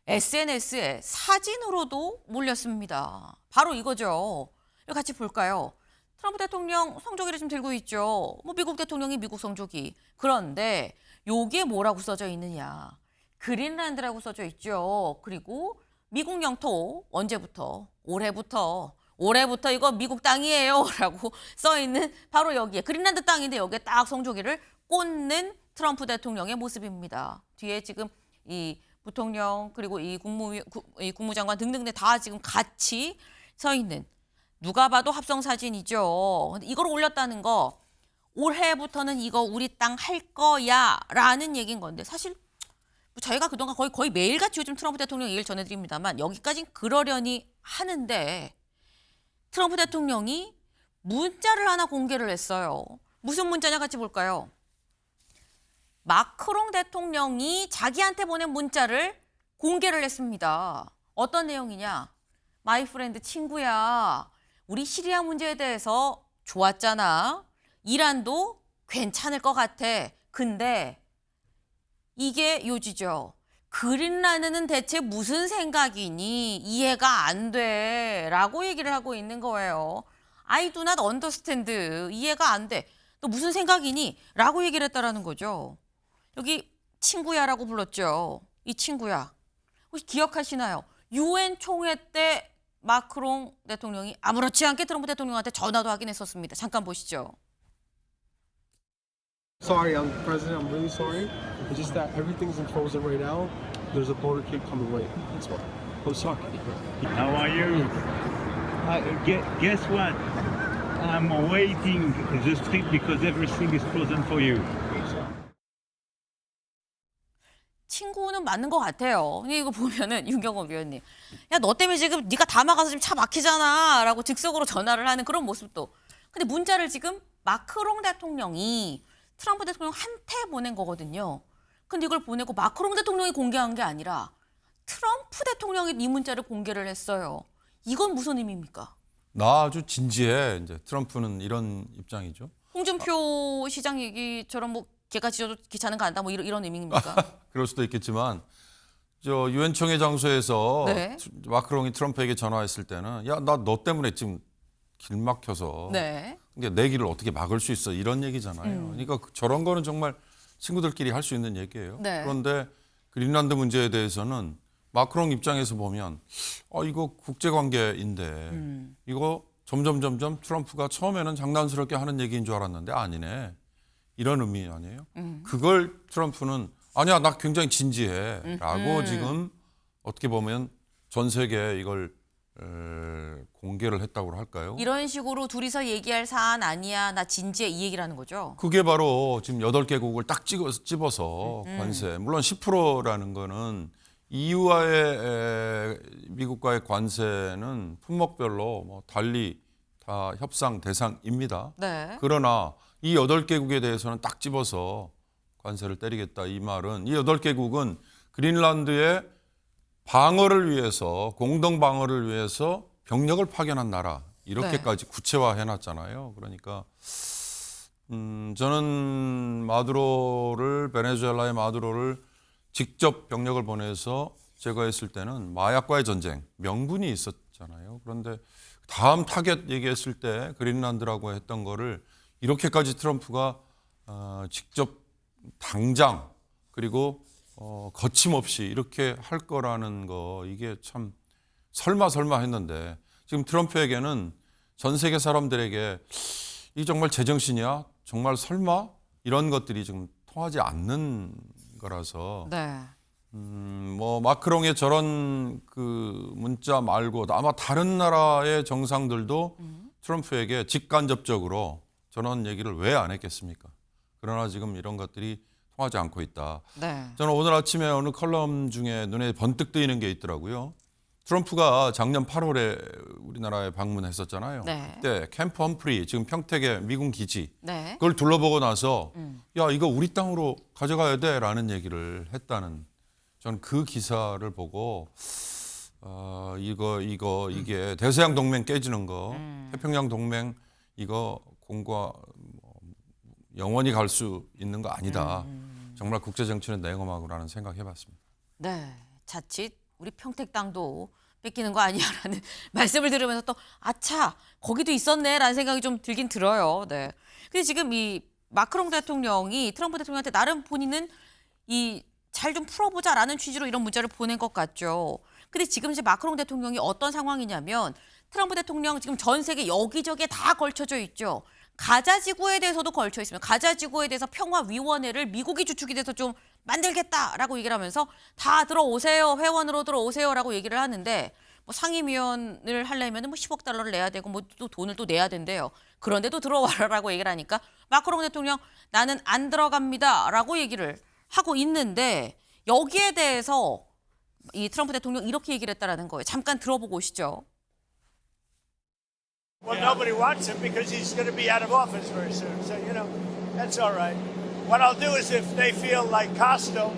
SNS에 사진으로도 올렸습니다. 바로 이거죠. 이거 같이 볼까요? 트럼프 대통령 성조기를 지금 들고 있죠. 뭐 미국 대통령이 미국 성조기. 그런데 요게 뭐라고 써져 있느냐. 그린란드라고 써져 있죠. 그리고 미국 영토 언제부터? 올해부터 이거 미국 땅이에요 라고 써있는 바로 여기에 그린란드 땅인데 여기에 딱 성조기를 꽂는 트럼프 대통령의 모습입니다. 뒤에 지금 이 부통령 그리고 이 국무장관 등등 다 지금 같이 서 있는 누가 봐도 합성 사진이죠. 근데 이걸 올렸다는 거 올해부터는 이거 우리 땅 할 거야 라는 얘기인 건데 사실 저희가 그동안 거의 매일같이 요즘 트럼프 대통령 얘기를 전해드립니다만 여기까지는 그러려니 하는데 트럼프 대통령이 문자를 하나 공개를 했어요. 무슨 문자냐 같이 볼까요? 마크롱 대통령이 자기한테 보낸 문자를 공개를 했습니다. 어떤 내용이냐? 마이 프렌드 친구야. 우리 시리아 문제에 대해서 좋았잖아. 이란도 괜찮을 것 같아. 근데 이게 요지죠. 그린란드는 대체 무슨 생각이니? 이해가 안 돼. 라고 얘기를 하고 있는 거예요. I do not understand. 이해가 안 돼. 너 무슨 생각이니? 라고 얘기를 했다라는 거죠. 여기 친구야라고 불렀죠. 이 친구야. 혹시 기억하시나요? UN 총회 때 마크롱 대통령이 아무렇지 않게 트럼프 대통령한테 전화도 하긴 했었습니다. 잠깐 보시죠. Sorry, I'm president. I'm really sorry. It's just that everything's in frozen right now. There's a motorcade coming right. That's why. I'm sorry. How are you? Guess what? I'm waiting the street because everything is frozen for you. 친구는 맞는 것 같아요. 근데 이거 보면은 윤경호 위원님, 야 너 때문에 지금 네가 다 막아서 지금 차 막히잖아라고 즉석으로 전화를 하는 그런 모습도. 근데 문자를 지금 마크롱 대통령이 트럼프 대통령한테 보낸 거거든요. 근데 이걸 보내고 마크롱 대통령이 공개한 게 아니라 트럼프 대통령이 이 문자를 공개를 했어요. 이건 무슨 의미입니까? 나 아주 진지해. 이제 트럼프는 이런 입장이죠. 홍준표 시장 얘기처럼 뭐 걔가 지어도 기차는 간다 뭐 이런 의미입니까? 그럴 수도 있겠지만 저 유엔 총회 장소에서 네. 마크롱이 트럼프에게 전화했을 때는 야, 나 너 때문에 지금 길 막혀서 네. 내 길을 어떻게 막을 수 있어 이런 얘기잖아요. 그러니까 저런 거는 정말 친구들끼리 할 수 있는 얘기예요. 네. 그런데 그린란드 문제에 대해서는 마크롱 입장에서 보면 이거 국제관계인데 이거 점점 트럼프가 처음에는 장난스럽게 하는 얘기인 줄 알았는데 아니네. 이런 의미 아니에요? 그걸 트럼프는 아니야 나 굉장히 진지해 라고 지금 어떻게 보면 전 세계에 이걸 공개를 했다고 할까요? 이런 식으로 둘이서 얘기할 사안 아니야, 나 진지해 이 얘기라는 거죠. 그게 바로 지금 8개국을 딱 집어서 관세, 물론 10%라는 거는 EU와의 미국과의 관세는 품목별로 뭐 달리 다 협상 대상입니다. 네. 그러나 이 8개국에 대해서는 딱 집어서 관세를 때리겠다 이 말은 이 8개국은 그린란드의 방어를 위해서 공동 방어를 위해서 병력을 파견한 나라 이렇게까지 구체화해 놨잖아요. 그러니까 저는 베네수엘라의 마두로를 직접 병력을 보내서 제거했을 때는 마약과의 전쟁 명분이 있었잖아요. 그런데 다음 타겟 얘기했을 때 그린란드라고 했던 거를 이렇게까지 트럼프가 직접 당장 그리고 거침없이 이렇게 할 거라는 거 이게 참 설마 했는데 지금 트럼프에게는 전 세계 사람들에게 이 정말 제정신이야? 정말 설마? 이런 것들이 지금 통하지 않는 거라서 네. 뭐 마크롱의 저런 그 문자 말고 아마 다른 나라의 정상들도 트럼프에게 직간접적으로 저런 얘기를 왜 안 했겠습니까? 그러나 지금 이런 것들이 통하지 않고 있다. 네. 저는 오늘 아침에 어느 컬럼 중에 눈에 번뜩 뜨이는 게 있더라고요. 트럼프가 작년 8월에 우리나라에 방문했었잖아요. 네. 그때 캠프 험프리 지금 평택의 미군 기지 네. 그걸 둘러보고 나서 야 이거 우리 땅으로 가져가야 돼라는 얘기를 했다는 저는 그 기사를 보고 이게 대서양 동맹 깨지는 거 태평양 동맹 이거 공과 영원히 갈 수 있는 거 아니다. 정말 국제 정치는 냉엄하구나라는 생각해봤습니다. 네. 자칫 우리 평택 땅도 뺏기는 거 아니야라는 말씀을 들으면서 또 아차 거기도 있었네라는 생각이 좀 들긴 들어요. 네. 근데 지금 이 마크롱 대통령이 트럼프 대통령한테 나름 본인은 이 잘 좀 풀어보자라는 취지로 이런 문자를 보낸 것 같죠. 근데 지금 이제 마크롱 대통령이 어떤 상황이냐면 트럼프 대통령 지금 전 세계 여기저기에 다 걸쳐져 있죠. 가자 지구에 대해서도 걸쳐 있으면 가자 지구에 대해서 평화위원회를 미국이 주축이 돼서 좀 만들겠다라고 얘기를 하면서 다 들어오세요. 회원으로 들어오세요라고 얘기를 하는데 뭐 상임위원을 하려면 뭐 10억 달러를 내야 되고 뭐 또 돈을 또 내야 된대요. 그런데도 들어와라라고 얘기를 하니까 마크롱 대통령 나는 안 들어갑니다라고 얘기를 하고 있는데 여기에 대해서 이 트럼프 대통령 이렇게 얘기를 했다라는 거예요. 잠깐 들어보고 오시죠. Well, nobody wants him because he's going to be out of office very soon. So, that's all right. What I'll do is if they feel like Costo,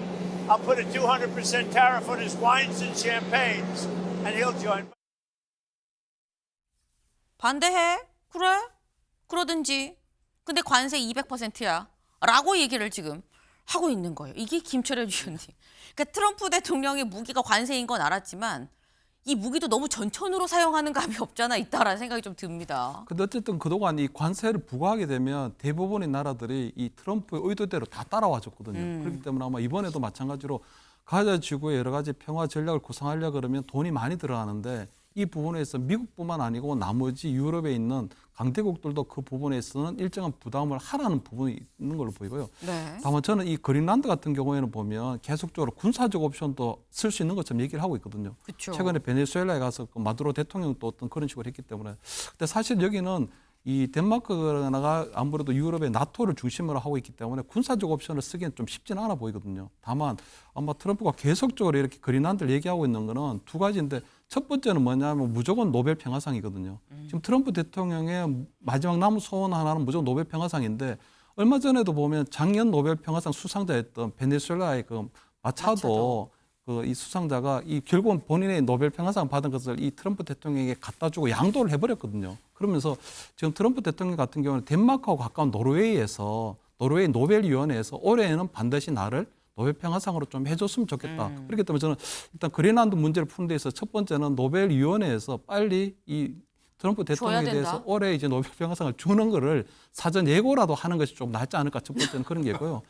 I'll put a 200% tariff on his wines and champagnes, and he'll join. 반대해? 그래? 그러든지. 근데 관세 200%야. 라고 얘기를 지금 하고 있는 거예요. 이게 김철현 위원님. 그러니까 트럼프 대통령의 무기가 관세인 건 알았지만 이 무기도 너무 전천후로 사용하는 감이 없잖아 있다라는 생각이 좀 듭니다. 근데 어쨌든 그동안 이 관세를 부과하게 되면 대부분의 나라들이 이 트럼프의 의도대로 다 따라와 줬거든요. 그렇기 때문에 아마 이번에도 마찬가지로 가자 지구에 여러 가지 평화 전략을 구상하려고 그러면 돈이 많이 들어가는데 이 부분에서 미국뿐만 아니고 나머지 유럽에 있는 강대국들도 그 부분에서는 일정한 부담을 하라는 부분이 있는 걸로 보이고요. 네. 다만 저는 이 그린란드 같은 경우에는 보면 계속적으로 군사적 옵션도 쓸 수 있는 것처럼 얘기를 하고 있거든요. 그쵸. 최근에 베네수엘라에 가서 그 마두로 대통령도 어떤 그런 식으로 했기 때문에. 근데 사실 여기는 이 덴마크가 아무래도 유럽의 나토를 중심으로 하고 있기 때문에 군사적 옵션을 쓰기는 좀 쉽지는 않아 보이거든요. 다만 아마 트럼프가 계속적으로 이렇게 그린란드를 얘기하고 있는 거는 두 가지인데 첫 번째는 뭐냐면 무조건 노벨 평화상이거든요. 지금 트럼프 대통령의 마지막 남은 소원 하나는 무조건 노벨 평화상인데 얼마 전에도 보면 작년 노벨 평화상 수상자였던 베네수엘라의 그 마차도 그 이 수상자가 이 결국은 본인의 노벨 평화상 받은 것을 이 트럼프 대통령에게 갖다 주고 양도를 해버렸거든요. 그러면서 지금 트럼프 대통령 같은 경우는 덴마크하고 가까운 노르웨이에서 노르웨이 노벨위원회에서 올해에는 반드시 나를 노벨 평화상으로 좀 해줬으면 좋겠다. 그렇기 때문에 저는 일단 그린란드 문제를 푸는 데 있어서 첫 번째는 노벨위원회에서 빨리 이 트럼프 대통령에 대해서 올해 이제 노벨 평화상을 주는 거를 사전 예고라도 하는 것이 좀 낫지 않을까. 첫 번째는 그런 게고요.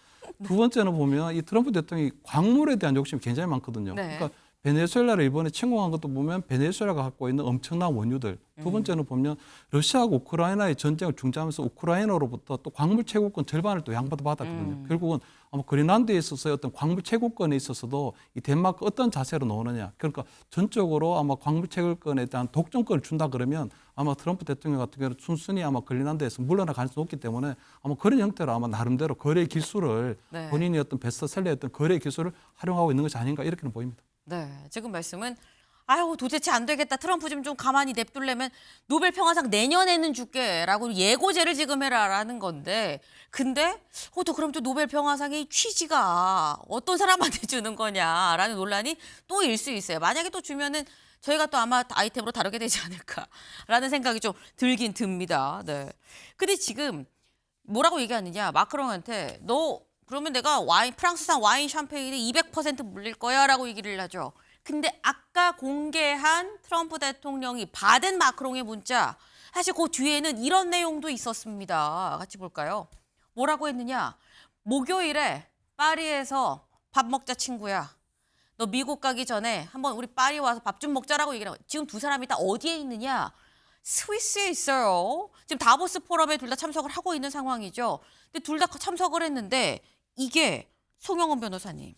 두 번째는 보면 이 트럼프 대통령이 광물에 대한 욕심이 굉장히 많거든요. 네. 그러니까 베네수엘라를 이번에 침공한 것도 보면 베네수엘라가 갖고 있는 엄청난 원유들. 두 번째는 보면 러시아하고 우크라이나의 전쟁을 중재하면서 우크라이나로부터 또 광물 채굴권 절반을 또 양보도 받았거든요. 결국은 아마 그린란드에 있어서의 어떤 광물 채굴권에 있어서도 이 덴마크 어떤 자세로 나오느냐. 그러니까 전적으로 아마 광물 채굴권에 대한 독점권을 준다 그러면 아마 트럼프 대통령 같은 경우는 순순히 아마 그린란드에서 물러날 가능성이 높기 때문에 아마 그런 형태로 아마 나름대로 거래 기술을 네. 본인이 어떤 베스트셀러였던 거래 기술을 활용하고 있는 것이 아닌가 이렇게는 보입니다. 네, 지금 말씀은 아유 도대체 안 되겠다. 트럼프 좀 가만히 냅둘려면 노벨 평화상 내년에는 줄게라고 예고제를 지금 해라라는 건데 근데 또 그럼 또 노벨 평화상의 취지가 어떤 사람한테 주는 거냐라는 논란이 또 일 수 있어요. 만약에 또 주면은 저희가 또 아마 아이템으로 다루게 되지 않을까라는 생각이 좀 들긴 듭니다. 네. 근데 지금 뭐라고 얘기하느냐 마크롱한테 너 그러면 내가 프랑스산 와인 샴페인이 200% 물릴 거야라고 얘기를 하죠. 근데 아까 공개한 트럼프 대통령이 받은 마크롱의 문자 사실 그 뒤에는 이런 내용도 있었습니다. 같이 볼까요? 뭐라고 했느냐? 목요일에 파리에서 밥 먹자 친구야. 너 미국 가기 전에 한번 우리 파리 와서 밥 좀 먹자라고 얘기를 하고 지금 두 사람이 다 어디에 있느냐? 스위스에 있어요. 지금 다보스 포럼에 둘 다 참석을 하고 있는 상황이죠. 근데 둘 다 참석을 했는데 이게 송영원 변호사님.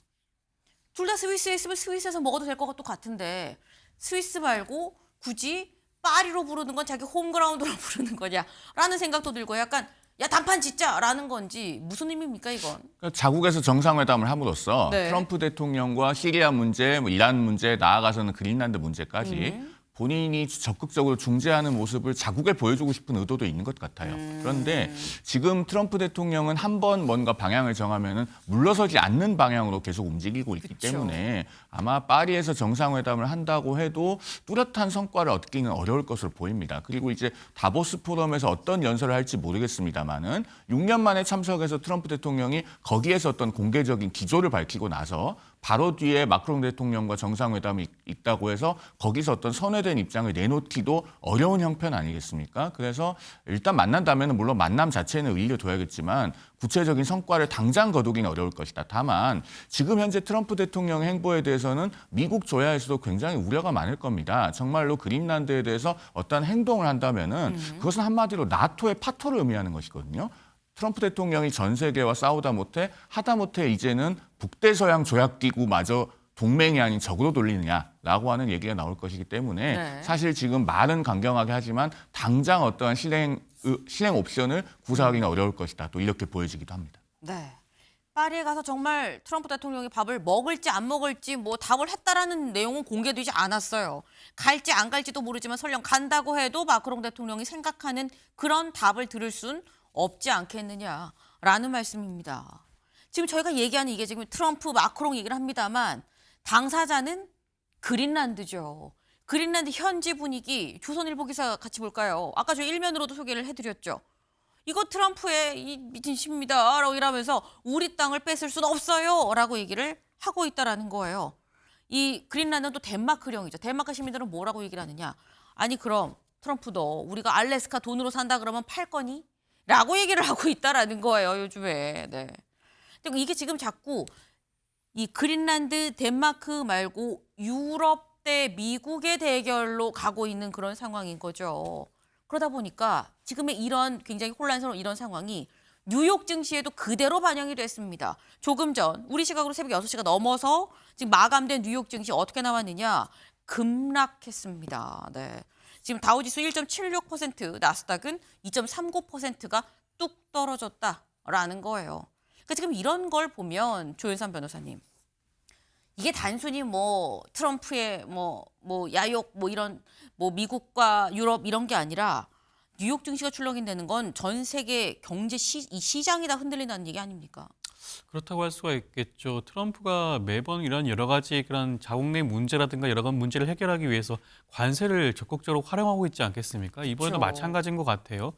둘 다 스위스에 있으면 스위스에서 먹어도 될 것 같은데 스위스 말고 굳이 파리로 부르는 건 자기 홈그라운드로 부르는 거냐라는 생각도 들고 약간 야 단판 짓자라는 건지 무슨 의미입니까 이건? 그러니까 자국에서 정상회담을 함으로써 네. 트럼프 대통령과 시리아 문제, 뭐 이란 문제, 나아가서는 그린란드 문제까지 본인이 적극적으로 중재하는 모습을 자국에 보여주고 싶은 의도도 있는 것 같아요. 그런데 지금 트럼프 대통령은 한 번 뭔가 방향을 정하면은 물러서지 않는 방향으로 계속 움직이고 있기 때문에 아마 파리에서 정상회담을 한다고 해도 뚜렷한 성과를 얻기는 어려울 것으로 보입니다. 그리고 이제 다보스 포럼에서 어떤 연설을 할지 모르겠습니다만은 6년 만에 참석해서 트럼프 대통령이 거기에서 어떤 공개적인 기조를 밝히고 나서 바로 뒤에 마크롱 대통령과 정상회담이 있다고 해서 거기서 어떤 선회된 입장을 내놓기도 어려운 형편 아니겠습니까? 그래서 일단 만난다면 물론 만남 자체는 의의를 둬야겠지만 구체적인 성과를 당장 거두기는 어려울 것이다. 다만 지금 현재 트럼프 대통령의 행보에 대해서는 미국 조야에서도 굉장히 우려가 많을 겁니다. 정말로 그린란드에 대해서 어떤 행동을 한다면은 그것은 한마디로 나토의 파토를 의미하는 것이거든요. 트럼프 대통령이 전 세계와 싸우다 못해 하다못해 이제는 북대서양 조약기구마저 동맹이 아닌 적으로 돌리느냐라고 하는 얘기가 나올 것이기 때문에 네. 사실 지금 말은 강경하게 하지만 당장 어떠한 실행 옵션을 구사하기는 어려울 것이다. 또 이렇게 보여지기도 합니다. 네. 파리에 가서 정말 트럼프 대통령이 밥을 먹을지 안 먹을지 뭐 답을 했다라는 내용은 공개되지 않았어요. 갈지 안 갈지도 모르지만 설령 간다고 해도 마크롱 대통령이 생각하는 그런 답을 들을 순 없지 않겠느냐라는 말씀입니다. 지금 저희가 얘기하는 이게 지금 트럼프, 마크롱 얘기를 합니다만 당사자는 그린란드죠. 그린란드 현지 분위기 조선일보 기사 같이 볼까요? 아까 저 일면으로도 소개를 해드렸죠. 이거 트럼프의 이 미친 시입니다. 라고 이러면서 우리 땅을 뺏을 수는 없어요. 라고 얘기를 하고 있다라는 거예요. 이 그린란드는 또 덴마크령이죠. 덴마크 시민들은 뭐라고 얘기를 하느냐. 아니 그럼 트럼프도 우리가 알래스카 돈으로 산다 그러면 팔 거니? 라고 얘기를 하고 있다라는 거예요. 요즘에. 네. 근데 이게 지금 자꾸 이 그린란드, 덴마크 말고 유럽 대 미국의 대결로 가고 있는 그런 상황인 거죠. 그러다 보니까 지금의 이런 굉장히 혼란스러운 이런 상황이 뉴욕 증시에도 그대로 반영이 됐습니다. 조금 전 우리 시각으로 새벽 6시가 넘어서 지금 마감된 뉴욕 증시 어떻게 나왔느냐? 급락했습니다. 네. 지금 다우지수 1.76%, 나스닥은 2.39%가 뚝 떨어졌다라는 거예요. 그러니까 지금 이런 걸 보면 조윤선 변호사님, 이게 단순히 뭐 트럼프의 뭐 야욕 뭐 이런 뭐 미국과 유럽 이런 게 아니라 뉴욕 증시가 출렁인다는 건 전 세계 경제 이 시장이 다 흔들린다는 얘기 아닙니까? 그렇다고 할 수가 있겠죠. 트럼프가 매번 이런 여러 가지 그런 자국 내 문제라든가 여러 가지 문제를 해결하기 위해서 관세를 적극적으로 활용하고 있지 않겠습니까? 이번에도 그렇죠. 마찬가지인 것 같아요.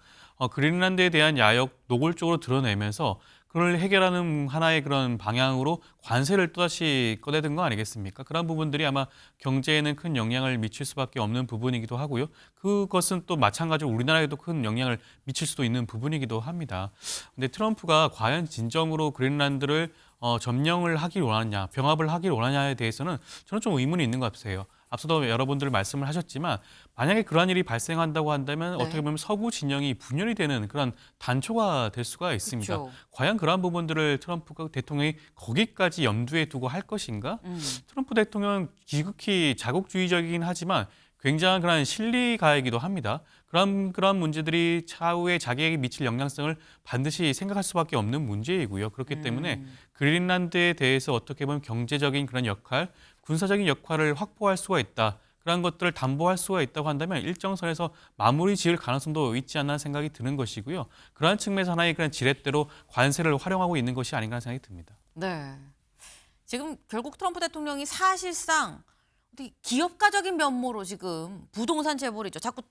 그린란드에 대한 야욕 노골적으로 드러내면서 그걸 해결하는 하나의 그런 방향으로 관세를 또다시 꺼내든 거 아니겠습니까? 그런 부분들이 아마 경제에는 큰 영향을 미칠 수밖에 없는 부분이기도 하고요. 그것은 또 마찬가지로 우리나라에도 큰 영향을 미칠 수도 있는 부분이기도 합니다. 근데 트럼프가 과연 진정으로 그린란드를 점령을 하길 원하냐, 병합을 하길 원하냐에 대해서는 저는 좀 의문이 있는 것 같아요. 앞서도 여러분들 말씀을 하셨지만 만약에 그러한 일이 발생한다고 한다면 네. 어떻게 보면 서구 진영이 분열이 되는 그런 단초가 될 수가 있습니다. 그렇죠. 과연 그러한 부분들을 트럼프 대통령이 거기까지 염두에 두고 할 것인가? 트럼프 대통령은 지극히 자국주의적이긴 하지만 굉장한 그런 실리가이기도 합니다. 그런 문제들이 차후에 자기에게 미칠 영향성을 반드시 생각할 수밖에 없는 문제이고요. 그렇기 때문에 그린란드에 대해서 어떻게 보면 경제적인 그런 역할, 군사적인 역할을 확보할 수가 있다. 그런 것들을 담보할 수가 있다고 한다면 일정 선에서 마무리 지을 가능성도 있지 않나 생각이 드는 것이고요. 그러한 측면에서 하나의 그런 지렛대로 관세를 활용하고 있는 것이 아닌가 생각이 듭니다. 네. 지금 결국 트럼프 대통령이 사실상 기업가적인 면모로 지금 부동산 재벌이죠. 자꾸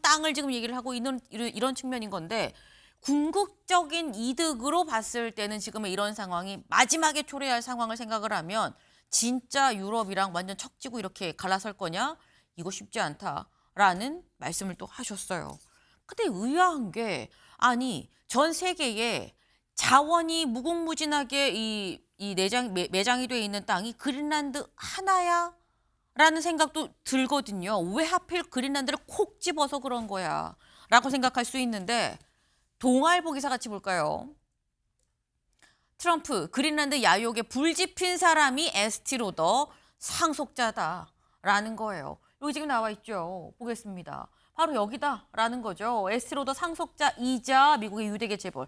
땅을 지금 얘기를 하고 있는 이런 측면인 건데 궁극적인 이득으로 봤을 때는 지금의 이런 상황이 마지막에 초래할 상황을 생각을 하면 진짜 유럽이랑 완전 척지고 이렇게 갈라설 거냐? 이거 쉽지 않다라는 말씀을 또 하셨어요. 근데 의아한 게 아니 전 세계에 자원이 무궁무진하게 이 매장이 돼 있는 땅이 그린란드 하나야? 라는 생각도 들거든요. 왜 하필 그린란드를 콕 집어서 그런 거야? 라고 생각할 수 있는데 동아일보 기사 같이 볼까요? 트럼프, 그린란드 야욕에 불 지핀 사람이 에스티로더 상속자다라는 거예요. 여기 지금 나와 있죠. 보겠습니다. 바로 여기다라는 거죠. 에스티로더 상속자이자 미국의 유대계 재벌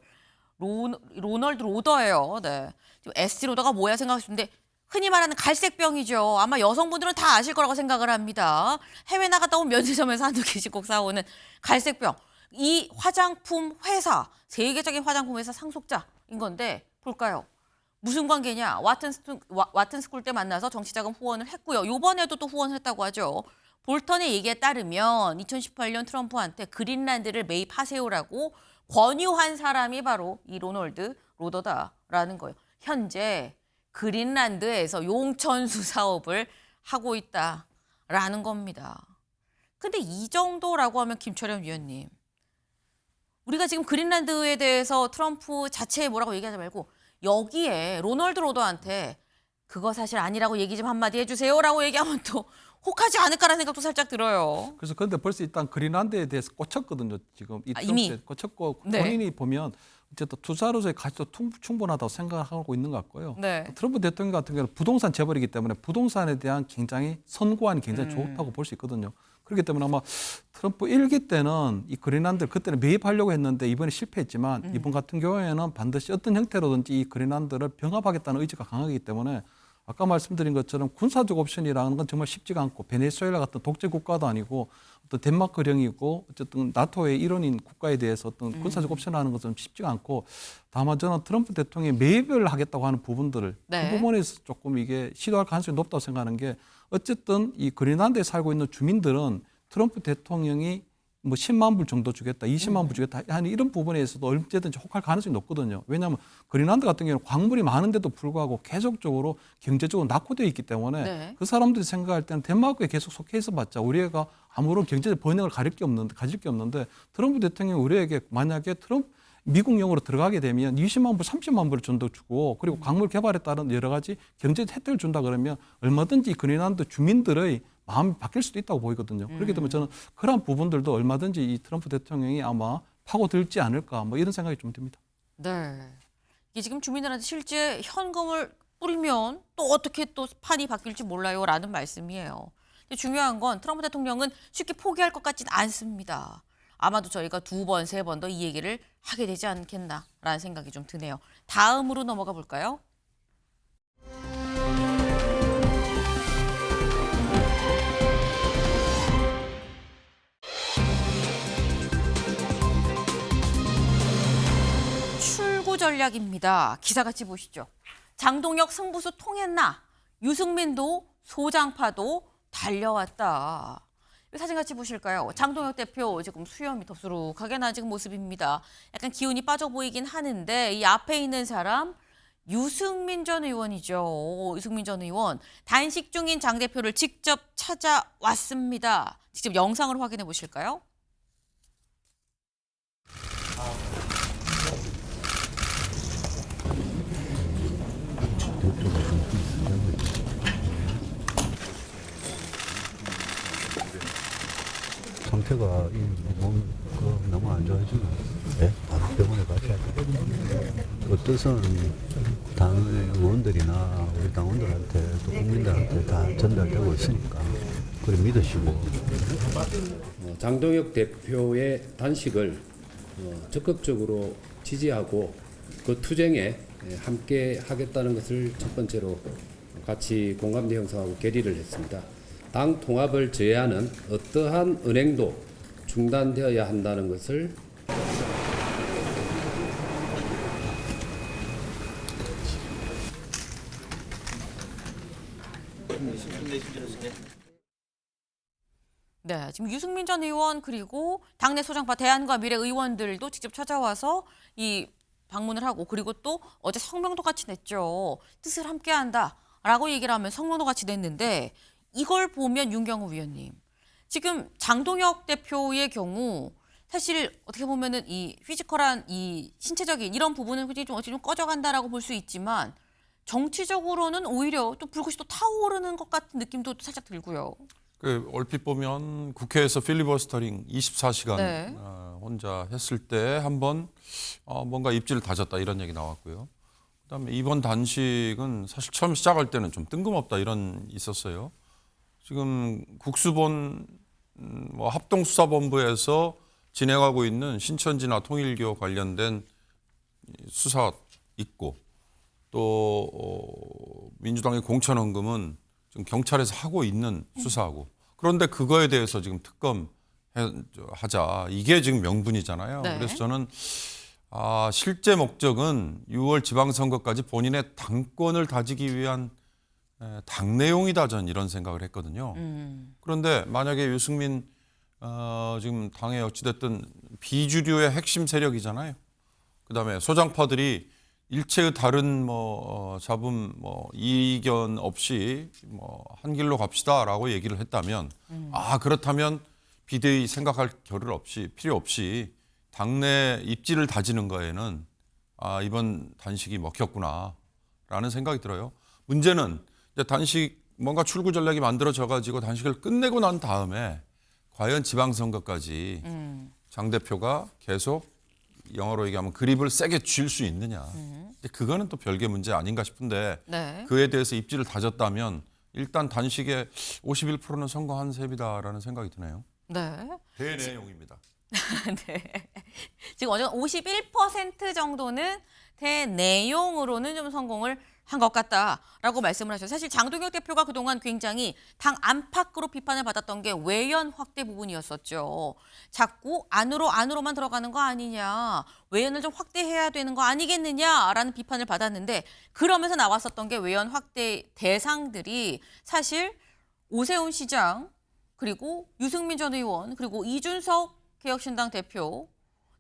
로널드 로더예요. 네. 지금 에스티로더가 뭐야 생각하시는데 흔히 말하는 갈색병이죠. 아마 여성분들은 다 아실 거라고 생각을 합니다. 해외 나갔다 온 면세점에서 한두 개씩 꼭 사오는 갈색병. 이 화장품 회사, 세계적인 화장품 회사 상속자인 건데 볼까요? 무슨 관계냐? 와튼 스쿨 때 만나서 정치자금 후원을 했고요. 이번에도 또 후원을 했다고 하죠. 볼턴의 얘기에 따르면 2018년 트럼프한테 그린란드를 매입하세요라고 권유한 사람이 바로 이 로널드 로더다라는 거예요. 현재 그린란드에서 용천수 사업을 하고 있다라는 겁니다. 근데 이 정도라고 하면 김철현 위원님, 우리가 지금 그린란드에 대해서 트럼프 자체에 뭐라고 얘기하지 말고 여기에 로널드 로더한테 그거 사실 아니라고 얘기 좀 한마디 해주세요라고 얘기하면 또 혹하지 않을까라는 생각도 살짝 들어요. 그래서 그런데 벌써 일단 그린란드에 대해서 꽂혔거든요. 지금 이 이미 꽂혔고 네. 본인이 보면 어쨌든 투자로서의 가치도 충분하다고 생각하고 있는 것 같고요. 네. 트럼프 대통령 같은 경우는 부동산 재벌이기 때문에 부동산에 대한 굉장히 선고안이 굉장히 좋다고 볼 수 있거든요. 그렇기 때문에 아마 트럼프 1기 때는 이 그린란드를 그때는 매입하려고 했는데 이번에 실패했지만 이번 같은 경우에는 반드시 어떤 형태로든지 이 그린란드를 병합하겠다는 의지가 강하기 때문에 아까 말씀드린 것처럼 군사적 옵션이라는 건 정말 쉽지가 않고 베네수엘라 같은 독재 국가도 아니고 어떤 덴마크령이고 어쨌든 나토의 일원인 국가에 대해서 어떤 군사적 옵션하는 것은 쉽지가 않고 다만 저는 트럼프 대통령이 매입을 하겠다고 하는 부분들을 네. 그 부분에서 조금 이게 시도할 가능성이 높다고 생각하는 게 어쨌든 이 그린란드에 살고 있는 주민들은 트럼프 대통령이 뭐 10만 불 정도 주겠다, 20만 불 주겠다 하는 이런 부분에서도 언제든지 혹할 가능성이 높거든요. 왜냐하면 그린란드 같은 경우는 광물이 많은데도 불구하고 계속적으로 경제적으로 낙후되어 있기 때문에 네. 그 사람들이 생각할 때는 덴마크에 계속 속해 있어봤자 우리가 아무런 경제적 번영을 가질 게 없는데 트럼프 대통령이 우리에게 만약에 미국령으로 들어가게 되면 20만 불, 30만 불을 정도 주고 그리고 광물 개발에 따른 여러 가지 경제 혜택을 준다 그러면 얼마든지 그린란드 주민들의 마음이 바뀔 수도 있다고 보이거든요. 그렇기 때문에 저는 그런 부분들도 얼마든지 이 트럼프 대통령이 아마 파고들지 않을까 뭐 이런 생각이 좀 듭니다. 네. 이게 지금 주민들한테 실제 현금을 뿌리면 또 어떻게 또 판이 바뀔지 몰라요라는 말씀이에요. 근데 중요한 건 트럼프 대통령은 쉽게 포기할 것 같진 않습니다. 아마도 저희가 2번, 3번 더 이 얘기를 하게 되지 않겠나라는 생각이 좀 드네요. 다음으로 넘어가 볼까요? 출구 전략입니다. 기사같이 보시죠. 장동혁 승부수 통했나? 유승민도 소장파도 달려왔다. 이 사진 같이 보실까요? 장동혁 대표 지금 수염이 덥수룩하게 나 지금 모습입니다. 약간 기운이 빠져 보이긴 하는데 이 앞에 있는 사람 유승민 전 의원이죠. 유승민 전 의원 단식 중인 장 대표를 직접 찾아왔습니다. 직접 영상을 확인해 보실까요? 상태가 몸 너무 안 좋아지면 바로 병원에 가셔야 돼요. 그 뜻은 당 의원들이나 우리 당원들한테 또 국민들한테 다 전달되고 있으니까 그걸 믿으시고. 장동혁 대표의 단식을 적극적으로 지지하고 그 투쟁에 함께 하겠다는 것을 첫 번째로 같이 공감대 형성하고 결의를 했습니다. 당 통합을 저해하는 어떠한 은행도 중단되어야 한다는 것을 네, 지금 유승민 전 의원 그리고 당내 소장파 대안과 미래 의원들도 직접 찾아와서 이 방문을 하고 그리고 또 어제 성명도 같이 냈죠. 뜻을 함께한다라고 얘기를 하면 성명도 같이 냈는데 이걸 보면 윤경호 위원님 지금 장동혁 대표의 경우 사실 어떻게 보면은 이 피지컬한 이 신체적인 이런 부분은 굉장히 좀 어찌 좀 꺼져간다라고 볼 수 있지만 정치적으로는 오히려 또 불꽃이 또 타오르는 것 같은 느낌도 살짝 들고요. 그 얼핏 보면 국회에서 필리버스터링 24시간 네. 혼자 했을 때 한번 뭔가 입지를 다졌다 이런 얘기 나왔고요. 그다음에 이번 단식은 사실 처음 시작할 때는 좀 뜬금없다 이런 있었어요. 지금 국수본 합동수사본부에서 진행하고 있는 신천지나 통일교 관련된 수사 있고 또 민주당의 공천헌금은 지금 경찰에서 하고 있는 수사하고 그런데 그거에 대해서 지금 특검하자 이게 지금 명분이잖아요. 네. 그래서 저는 실제 목적은 6월 지방선거까지 본인의 당권을 다지기 위한 당 내용이다 저는 이런 생각을 했거든요. 그런데 만약에 유승민 지금 당에 어찌됐든 비주류의 핵심 세력이잖아요. 그다음에 소장파들이 일체의 다른 잡음 이견 없이 한 길로 갑시다라고 얘기를 했다면 그렇다면 비대위 생각할 겨를 없이 필요 없이 당내 입지를 다지는 거에는 이번 단식이 먹혔구나라는 생각이 들어요. 문제는 이제 단식 뭔가 출구 전략이 만들어져 가지고 단식을 끝내고 난 다음에 과연 지방선거까지 장 대표가 계속 영어로 얘기하면 그립을 세게 쥘 수 있느냐. 그거는 또 별개 문제 아닌가 싶은데 네. 그에 대해서 입지를 다졌다면 일단 단식의 51%는 성공한 셈이다라는 생각이 드네요. 네. 대내용입니다. 네. 지금 어제 51% 정도는 대내용으로는 좀 성공을 한 것 같다라고 말씀을 하셨어요. 사실 장동혁 대표가 그동안 굉장히 당 안팎으로 비판을 받았던 게 외연 확대 부분이었었죠. 자꾸 안으로만 들어가는 거 아니냐. 외연을 좀 확대해야 되는 거 아니겠느냐라는 비판을 받았는데 그러면서 나왔었던 게 외연 확대 대상들이 사실 오세훈 시장 그리고 유승민 전 의원 그리고 이준석 개혁신당 대표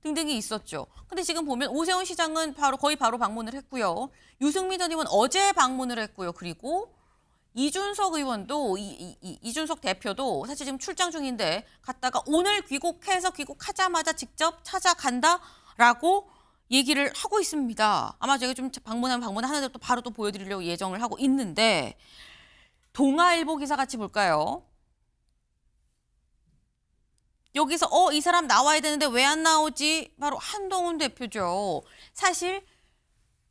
등등이 있었죠. 근데 지금 보면 오세훈 시장은 거의 바로 방문을 했고요. 유승민 전 의원 어제 방문을 했고요. 그리고 이준석 의원도 이준석 대표도 사실 지금 출장 중인데 갔다가 오늘 귀국하자마자 직접 찾아간다라고 얘기를 하고 있습니다. 아마 제가 좀 방문하는 대로 또 바로 또 보여드리려고 예정을 하고 있는데 동아일보 기사 같이 볼까요? 여기서 이 사람 나와야 되는데 왜 안 나오지? 바로 한동훈 대표죠. 사실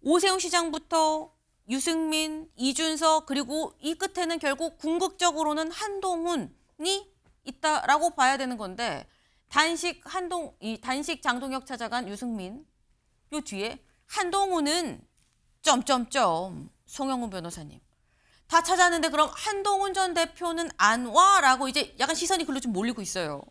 오세훈 시장부터 유승민, 이준석 그리고 이 끝에는 결국 궁극적으로는 한동훈이 있다라고 봐야 되는 건데 단식 장동혁 찾아간 유승민 요 뒤에 한동훈은 송영훈 변호사님 다 찾았는데 그럼 한동훈 전 대표는 안 와라고 이제 약간 시선이 글로 좀 몰리고 있어요.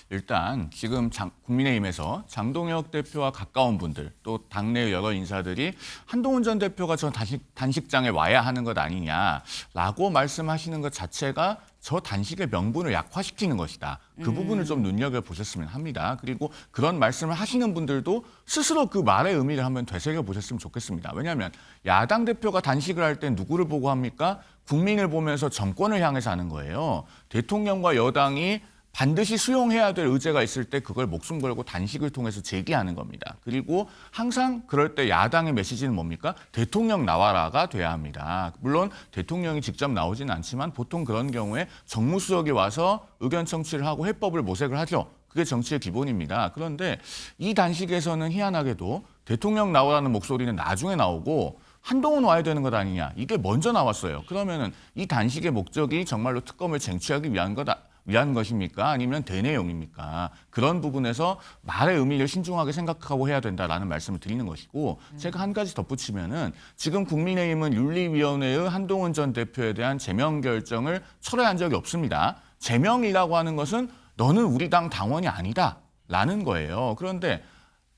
일단 지금 국민의힘에서 장동혁 대표와 가까운 분들 또 당내 여러 인사들이 한동훈 전 대표가 저 단식장에 와야 하는 것 아니냐라고 말씀하시는 것 자체가 저 단식의 명분을 약화시키는 것이다. 그 부분을 좀 눈여겨보셨으면 합니다. 그리고 그런 말씀을 하시는 분들도 스스로 그 말의 의미를 한번 되새겨보셨으면 좋겠습니다. 왜냐하면 야당 대표가 단식을 할 때 누구를 보고 합니까? 국민을 보면서 정권을 향해서 하는 거예요. 대통령과 여당이 반드시 수용해야 될 의제가 있을 때 그걸 목숨 걸고 단식을 통해서 제기하는 겁니다. 그리고 항상 그럴 때 야당의 메시지는 뭡니까? 대통령 나와라가 돼야 합니다. 물론 대통령이 직접 나오지는 않지만 보통 그런 경우에 정무수석이 와서 의견 청취를 하고 해법을 모색을 하죠. 그게 정치의 기본입니다. 그런데 이 단식에서는 희한하게도 대통령 나오라는 목소리는 나중에 나오고 한동훈 와야 되는 것 아니냐. 이게 먼저 나왔어요. 그러면은 이 단식의 목적이 정말로 특검을 쟁취하기 위한 것입니까? 아니면 대내용입니까? 그런 부분에서 말의 의미를 신중하게 생각하고 해야 된다라는 말씀을 드리는 것이고 제가 한 가지 덧붙이면은 지금 국민의힘은 윤리위원회의 한동훈 전 대표에 대한 제명 결정을 철회한 적이 없습니다. 제명이라고 하는 것은 너는 우리 당 당원이 아니다라는 거예요. 그런데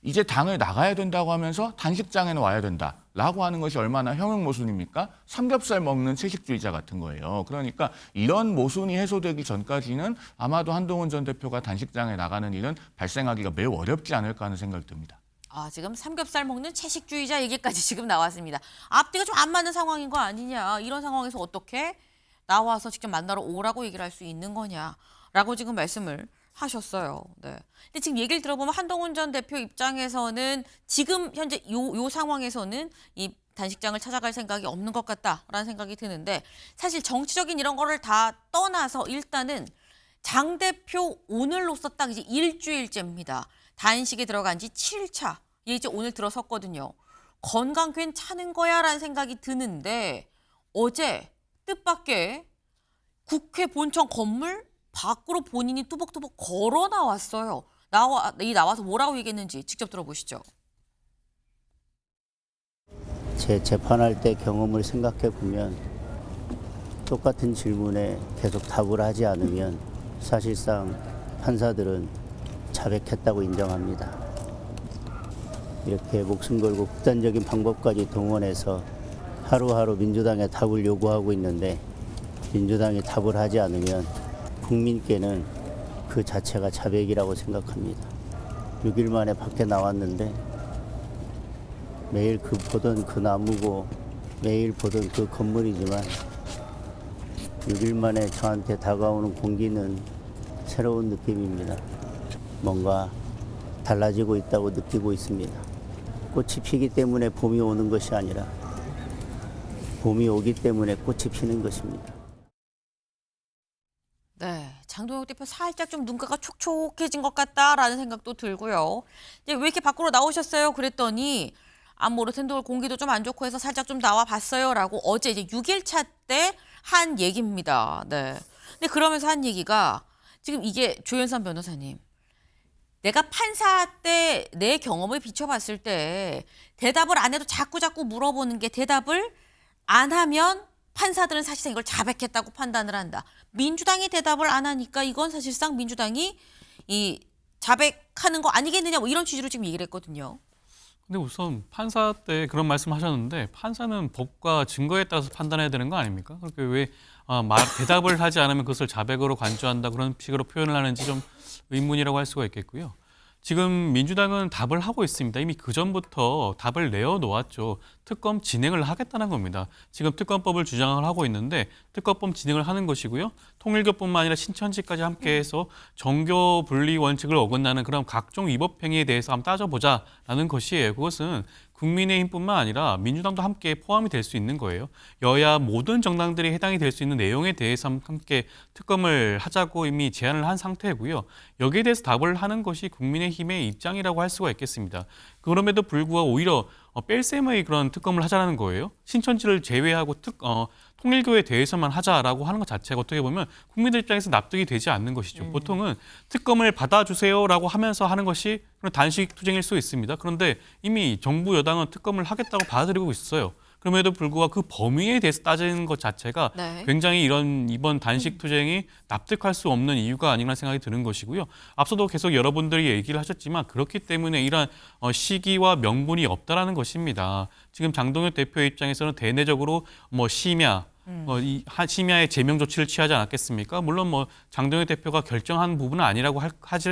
이제 당을 나가야 된다고 하면서 단식장에는 와야 된다라고 하는 것이 얼마나 형용 모순입니까? 삼겹살 먹는 채식주의자 같은 거예요. 그러니까 이런 모순이 해소되기 전까지는 아마도 한동훈 전 대표가 단식장에 나가는 일은 발생하기가 매우 어렵지 않을까 하는 생각이 듭니다. 지금 삼겹살 먹는 채식주의자 얘기까지 지금 나왔습니다. 앞뒤가 좀 안 맞는 상황인 거 아니냐. 이런 상황에서 어떻게 나와서 직접 만나러 오라고 얘기를 할 수 있는 거냐라고 지금 말씀을 하셨어요. 네. 근데 지금 얘기를 들어보면 한동훈 전 대표 입장에서는 지금 현재 요 상황에서는 이 단식장을 찾아갈 생각이 없는 것 같다라는 생각이 드는데 사실 정치적인 이런 거를 다 떠나서 일단은 장 대표 오늘로써 딱 이제 일주일째입니다. 단식에 들어간 지 7일차. 이제 오늘 들어섰거든요. 건강 괜찮은 거야라는 생각이 드는데 어제 뜻밖의 국회 본청 건물 밖으로 본인이 뚜벅뚜벅 걸어 나왔어요. 나와서 뭐라고 얘기했는지 직접 들어보시죠. 제 재판할 때 경험을 생각해 보면 똑같은 질문에 계속 답을 하지 않으면 사실상 판사들은 자백했다고 인정합니다. 이렇게 목숨 걸고 극단적인 방법까지 동원해서 하루하루 민주당에 답을 요구하고 있는데 민주당이 답을 하지 않으면 국민께는 그 자체가 자백이라고 생각합니다. 6일 만에 밖에 나왔는데 매일 보던 그 나무고 매일 보던 그 건물이지만 6일 만에 저한테 다가오는 공기는 새로운 느낌입니다. 뭔가 달라지고 있다고 느끼고 있습니다. 꽃이 피기 때문에 봄이 오는 것이 아니라 봄이 오기 때문에 꽃이 피는 것입니다. 네, 장동혁 대표 살짝 좀 눈가가 촉촉해진 것 같다라는 생각도 들고요. 이제 왜 이렇게 밖으로 나오셨어요? 그랬더니 모르텐돌 공기도 좀 안 좋고 해서 살짝 좀 나와 봤어요라고 어제 이제 6일차 때 한 얘기입니다. 네. 근데 그러면서 한 얘기가 지금 이게 조현선 변호사님. 내가 판사 때 내 경험을 비춰봤을 때 대답을 안 해도 자꾸 물어보는 게 대답을 안 하면 판사들은 사실상 이걸 자백했다고 판단을 한다. 민주당이 대답을 안 하니까 이건 사실상 민주당이 이 자백하는 거 아니겠느냐 뭐 이런 취지로 지금 얘기를 했거든요. 근데 우선 판사 때 그런 말씀하셨는데 판사는 법과 증거에 따라서 판단해야 되는 거 아닙니까? 그렇게 왜 대답을 하지 않으면 그것을 자백으로 간주한다 그런 식으로 표현을 하는지 좀 의문이라고 할 수가 있겠고요. 지금 민주당은 답을 하고 있습니다. 이미 그전부터 답을 내어놓았죠. 특검 진행을 하겠다는 겁니다. 지금 특검법을 주장을 하고 있는데 특검법 진행을 하는 것이고요. 통일교뿐만 아니라 신천지까지 함께해서 정교 분리 원칙을 어긋나는 그런 각종 위법 행위에 대해서 한번 따져보자라는 것이에요. 그것은 국민의힘뿐만 아니라 민주당도 함께 포함이 될 수 있는 거예요. 여야 모든 정당들이 해당이 될 수 있는 내용에 대해서 함께 특검을 하자고 이미 제안을 한 상태고요. 여기에 대해서 답을 하는 것이 국민의힘의 입장이라고 할 수가 있겠습니다. 그럼에도 불구하고 오히려 뺄셈의 그런 특검을 하자는 거예요. 신천지를 제외하고 통일교에 대해서만 하자라고 하는 것 자체가 어떻게 보면 국민들 입장에서 납득이 되지 않는 것이죠. 보통은 특검을 받아주세요라고 하면서 하는 것이 단식 투쟁일 수 있습니다. 그런데 이미 정부 여당은 특검을 하겠다고 받아들이고 있어요. 그럼에도 불구하고 그 범위에 대해서 따지는 것 자체가 굉장히 이번 단식 투쟁이 납득할 수 없는 이유가 아닌가 생각이 드는 것이고요. 앞서도 계속 여러분들이 얘기를 하셨지만 그렇기 때문에 이러한 시기와 명분이 없다라는 것입니다. 지금 장동혁 대표의 입장에서는 대내적으로 심야, 심야의 제명 조치를 취하지 않았겠습니까? 물론 장동혁 대표가 결정한 부분은 아니라고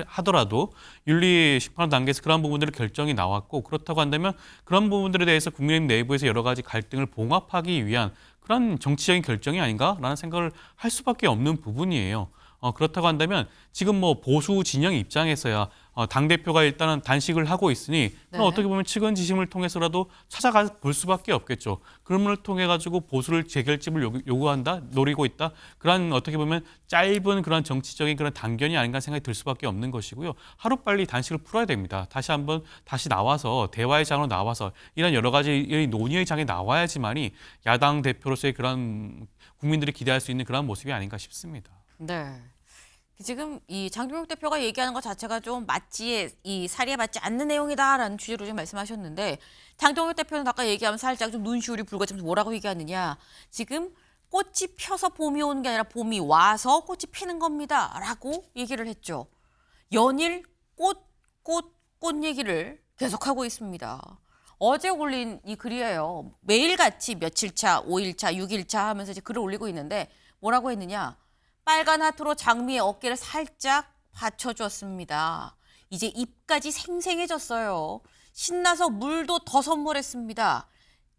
하더라도 윤리 심판 단계에서 그런 부분들의 결정이 나왔고 그렇다고 한다면 그런 부분들에 대해서 국민의힘 내부에서 여러 가지 갈등을 봉합하기 위한 그런 정치적인 결정이 아닌가라는 생각을 할 수밖에 없는 부분이에요. 그렇다고 한다면 지금 뭐 보수 진영 입장에서야 당대표가 일단은 단식을 하고 있으니 그럼 어떻게 보면 측은 지심을 통해서라도 찾아가 볼 수밖에 없겠죠. 그런 걸 통해 가지고 보수를 재결집을 요구한다, 노리고 있다. 그런 어떻게 보면 짧은 그런 정치적인 그런 단견이 아닌가 생각이 들 수밖에 없는 것이고요. 하루빨리 단식을 풀어야 됩니다. 다시 나와서 대화의 장으로 나와서 이런 여러 가지 논의의 장에 나와야지만이 야당 대표로서의 그런 국민들이 기대할 수 있는 그런 모습이 아닌가 싶습니다. 네. 지금 이 장동혁 대표가 얘기하는 것 자체가 좀 이 사리에 맞지 않는 내용이다라는 취지로 지금 말씀하셨는데 장동혁 대표는 아까 얘기하면 살짝 좀 눈시울이 붉어지면서 뭐라고 얘기하느냐. 지금 꽃이 펴서 봄이 오는 게 아니라 봄이 와서 꽃이 피는 겁니다라고 얘기를 했죠. 연일 꽃 얘기를 계속하고 있습니다. 어제 올린 이 글이에요. 매일같이 며칠차, 5일차, 6일차 하면서 이제 글을 올리고 있는데 뭐라고 했느냐. 빨간 하트로 장미의 어깨를 살짝 받쳐주었습니다. 이제 입까지 생생해졌어요. 신나서 물도 더 선물했습니다.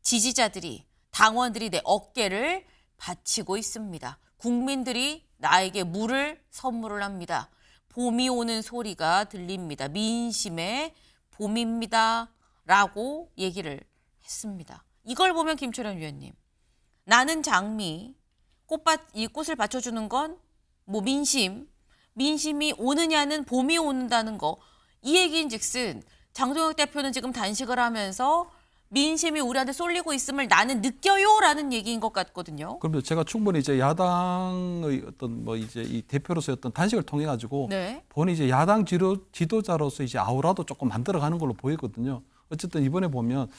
지지자들이, 당원들이 내 어깨를 받치고 있습니다. 국민들이 나에게 물을 선물을 합니다. 봄이 오는 소리가 들립니다. 민심의 봄입니다. 라고 얘기를 했습니다. 이걸 보면 김철현 위원님, 나는 장미, 이 꽃을 받쳐주는 건 뭐 민심이 오느냐는 봄이 온다는 거. 이 얘기인즉슨 장동혁 대표는 지금 단식을 하면서 민심이 우리한테 쏠리고 있음을 나는 느껴요라는 얘기인 것 같거든요. 그러면 제가 충분히 이제 야당의 어떤 뭐 이제 이 대표로서의 어떤 단식을 통해 가지고 본인이 이제 야당 지도자로서 이제 아우라도 조금 만들어가는 걸로 보이거든요. 어쨌든 이번에 보면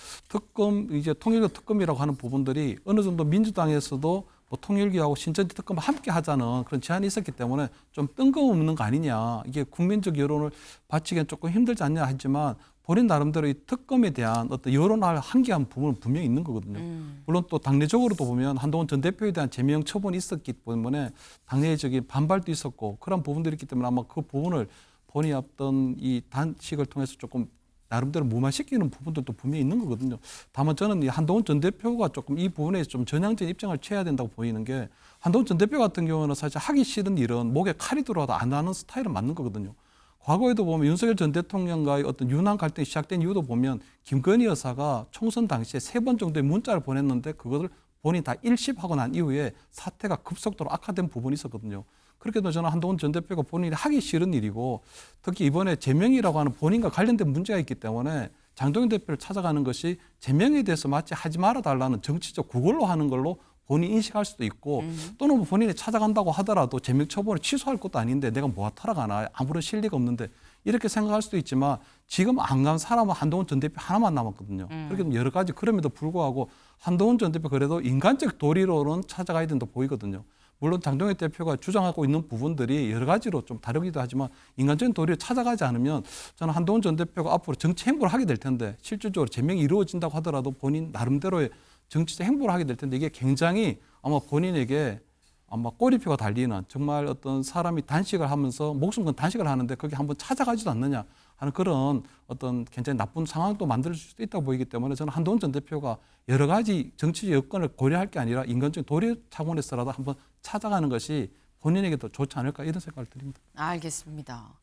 이제 통일교 특검이라고 하는 부분들이 어느 정도 민주당에서도 뭐 통일교하고 신천지 특검을 함께 하자는 그런 제안이 있었기 때문에 좀 뜬금없는 거 아니냐. 이게 국민적 여론을 받치기엔 조금 힘들지 않냐 하지만 본인 나름대로 이 특검에 대한 어떤 여론을 한계한 부분은 분명히 있는 거거든요. 물론 또 당내적으로도 보면 한동훈 전 대표에 대한 제명 처분이 있었기 때문에 당내적인 반발도 있었고 그런 부분들이 있기 때문에 아마 그 부분을 본인이 어떤 이 단식을 통해서 조금 나름대로 무마시키는 부분들도 분명히 있는 거거든요. 다만 저는 이 한동훈 전 대표가 조금 이 부분에 좀 전향적인 입장을 취해야 된다고 보이는 게 한동훈 전 대표 같은 경우는 사실 하기 싫은 일은 목에 칼이 들어와도 안 하는 스타일은 맞는 거거든요. 과거에도 보면 윤석열 전 대통령과의 어떤 유난 갈등이 시작된 이유도 보면 김건희 여사가 총선 당시에 3번 정도의 문자를 보냈는데 그것을 본인이 다 일십하고 난 이후에 사태가 급속도로 악화된 부분이 있었거든요. 그렇게도 저는 한동훈 전 대표가 본인이 하기 싫은 일이고 특히 이번에 제명이라고 하는 본인과 관련된 문제가 있기 때문에 장동혁 대표를 찾아가는 것이 제명에 대해서 마치 하지 말아달라는 정치적 구걸로 하는 걸로 본인이 인식할 수도 있고 또는 본인이 찾아간다고 하더라도 제명 처분을 취소할 것도 아닌데 내가 뭐하러 가나 아무런 실리가 없는데 이렇게 생각할 수도 있지만 지금 안 간 사람은 한동훈 전 대표 하나만 남았거든요. 그렇게 여러 가지 그럼에도 불구하고 한동훈 전 대표 그래도 인간적 도리로는 찾아가야 된다고 보이거든요. 물론 장동혁 대표가 주장하고 있는 부분들이 여러 가지로 좀 다르기도 하지만 인간적인 도리를 찾아가지 않으면 저는 한동훈 전 대표가 앞으로 정치 행보를 하게 될 텐데 실질적으로 제명이 이루어진다고 하더라도 본인 나름대로의 정치적 행보를 하게 될 텐데 이게 굉장히 아마 본인에게 아마 꼬리표가 달리는 정말 어떤 사람이 단식을 하면서 목숨 건 단식을 하는데 거기 한번 찾아가지도 않느냐 하는 그런 어떤 굉장히 나쁜 상황도 만들 수도 있다고 보이기 때문에 저는 한동훈 전 대표가 여러 가지 정치적 여건을 고려할 게 아니라 인간적인 도리 차원에서라도 한번 찾아가는 것이 본인에게도 좋지 않을까 이런 생각을 드립니다. 알겠습니다.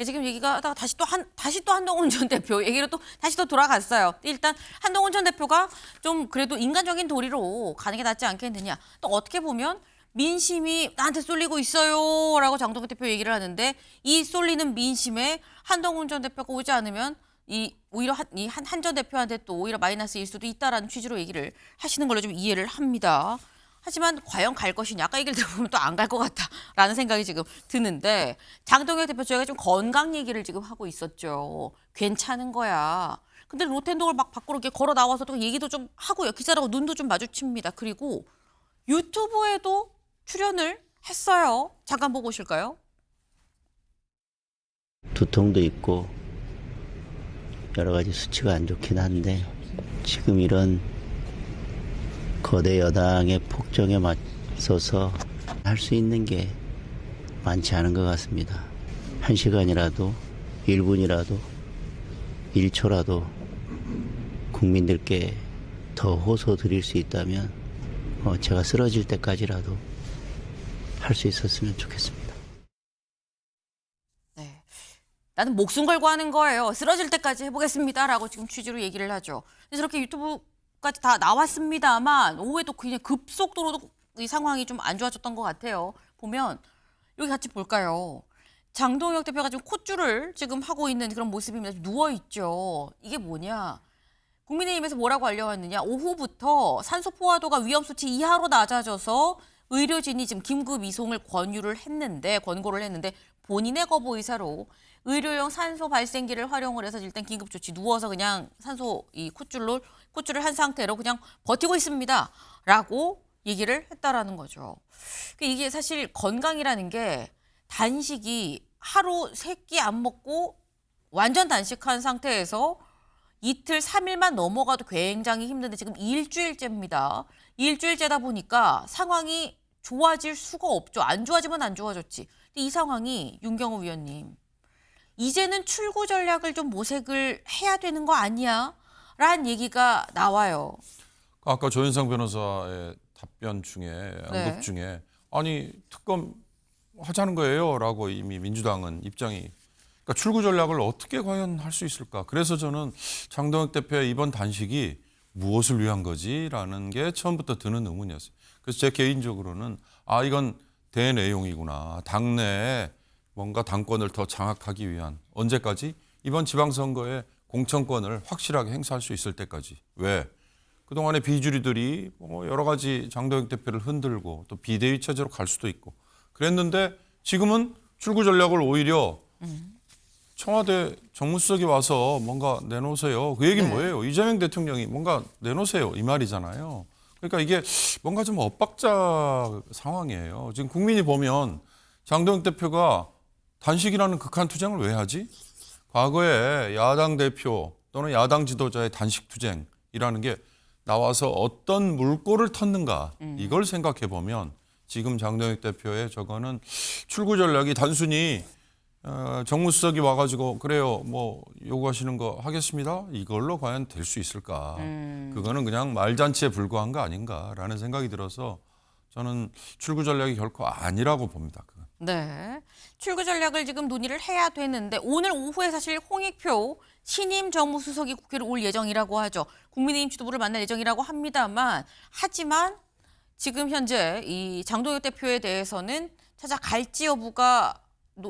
지금 얘기가 하다가 다시 또 한동훈 전 대표 얘기로 또 다시 또 돌아갔어요. 일단 한동훈 전 대표가 좀 그래도 인간적인 도리로 가는 게 낫지 않겠느냐. 또 어떻게 보면 민심이 나한테 쏠리고 있어요 라고 장동혁 대표 얘기를 하는데 이 쏠리는 민심에 한동훈 전 대표가 오지 않으면 오히려 한 전 대표한테 또 오히려 마이너스일 수도 있다라는 취지로 얘기를 하시는 걸로 좀 이해를 합니다. 하지만 과연 갈 것이냐. 아까 얘기를 들어보면 또 안 갈 것 같다라는 생각이 지금 드는데 장동혁 대표 저희가 좀 건강 얘기를 지금 하고 있었죠. 괜찮은 거야. 근데 로텐동을 막 밖으로 이렇게 걸어 나와서 또 얘기도 좀 하고요. 기자라고 눈도 좀 마주칩니다. 그리고 유튜브에도 출연을 했어요. 잠깐 보고 오실까요? 두통도 있고 여러 가지 수치가 안 좋긴 한데 지금 이런 거대 여당의 폭정에 맞서서 할 수 있는 게 많지 않은 것 같습니다. 1시간이라도 1분이라도 1초라도 국민들께 더 호소 드릴 수 있다면 제가 쓰러질 때까지라도 할 수 있었으면 좋겠습니다. 나는 목숨 걸고 하는 거예요. 쓰러질 때까지 해보겠습니다라고 지금 취지로 얘기를 하죠. 그래서 이렇게 유튜브까지 다 나왔습니다만 오후에도 그냥 급속도로 이 상황이 좀 안 좋아졌던 것 같아요. 보면 여기 같이 볼까요? 장동혁 대표가 지금 콧줄을 지금 하고 있는 그런 모습입니다. 누워 있죠. 이게 뭐냐? 국민의힘에서 뭐라고 알려왔느냐? 오후부터 산소 포화도가 위험 수치 이하로 낮아져서 의료진이 지금 긴급 이송을 권고를 했는데 본인의 거부 의사로 의료용 산소 발생기를 활용을 해서 일단 긴급 조치 누워서 그냥 산소 이 콧줄을 한 상태로 그냥 버티고 있습니다라고 얘기를 했다라는 거죠. 이게 사실 건강이라는 게 단식이 하루 3끼 안 먹고 완전 단식한 상태에서 이틀, 3일만 넘어가도 굉장히 힘든데 지금 일주일째입니다. 일주일째다 보니까 상황이 좋아질 수가 없죠. 안 좋아지면 안 좋아졌지. 근데 이 상황이 윤경호 위원님, 이제는 출구 전략을 좀 모색을 해야 되는 거 아니야? 라는 얘기가 나와요. 아까 조현상 변호사의 답변 중에 언급 중에 아니 특검 하자는 거예요라고 이미 민주당은 입장이 그러니까 출구 전략을 어떻게 과연 할 수 있을까? 그래서 저는 장동혁 대표의 이번 단식이 무엇을 위한 거지라는 게 처음부터 드는 의문이었어요. 그래서 제 개인적으로는 이건 대내용이구나. 당내에 뭔가 당권을 더 장악하기 위한 언제까지? 이번 지방선거에 공천권을 확실하게 행사할 수 있을 때까지. 왜? 그동안의 비주류들이 여러 가지 장동혁 대표를 흔들고 또 비대위 체제로 갈 수도 있고 그랬는데 지금은 출구 전략을 오히려 청와대 정무수석이 와서 뭔가 내놓으세요. 그 얘기는 뭐예요? 이재명 대통령이 뭔가 내놓으세요. 이 말이잖아요. 그러니까 이게 뭔가 좀 엇박자 상황이에요. 지금 국민이 보면 장동혁 대표가 단식이라는 극한 투쟁을 왜 하지? 과거에 야당 대표 또는 야당 지도자의 단식 투쟁이라는 게 나와서 어떤 물꼬를 텄는가 이걸 생각해 보면 지금 장동혁 대표의 저거는 출구 전략이 단순히 정무수석이 와가지고 그래요 뭐 요구하시는 거 하겠습니다 이걸로 과연 될 수 있을까? 그거는 그냥 말잔치에 불과한 거 아닌가라는 생각이 들어서 저는 출구 전략이 결코 아니라고 봅니다. 그건. 네, 출구 전략을 지금 논의를 해야 되는데 오늘 오후에 사실 홍익표 신임 정무수석이 국회를 올 예정이라고 하죠. 국민의힘 지도부를 만날 예정이라고 합니다만 하지만 지금 현재 이 장동혁 대표에 대해서는 찾아갈지 여부가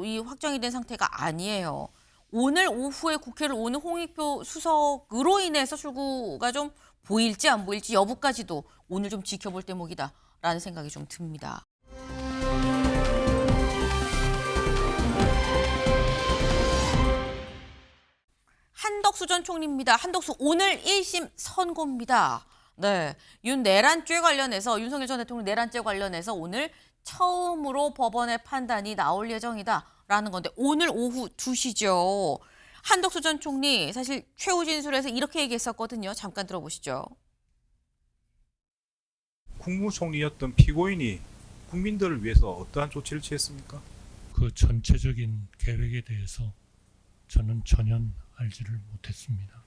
이 확정이 된 상태가 아니에요. 오늘 오후에 국회를 오는 홍익표 수석으로 인해서 출구가 좀 보일지 안 보일지 여부까지도 오늘 좀 지켜볼 대목이다라는 생각이 좀 듭니다. 한덕수 전 총리입니다. 한덕수 오늘 1심 선고입니다. 네, 내란죄 관련해서 윤석열 전 대통령 내란죄 관련해서 오늘 처음으로 법원의 판단이 나올 예정이다라는 건데 오늘 오후 2시죠. 한덕수 전 총리 사실 최후 진술에서 이렇게 얘기했었거든요. 잠깐 들어보시죠. 국무총리였던 피고인이 국민들을 위해서 어떠한 조치를 취했습니까? 그 전체적인 계획에 대해서 저는 전혀 알지를 못했습니다.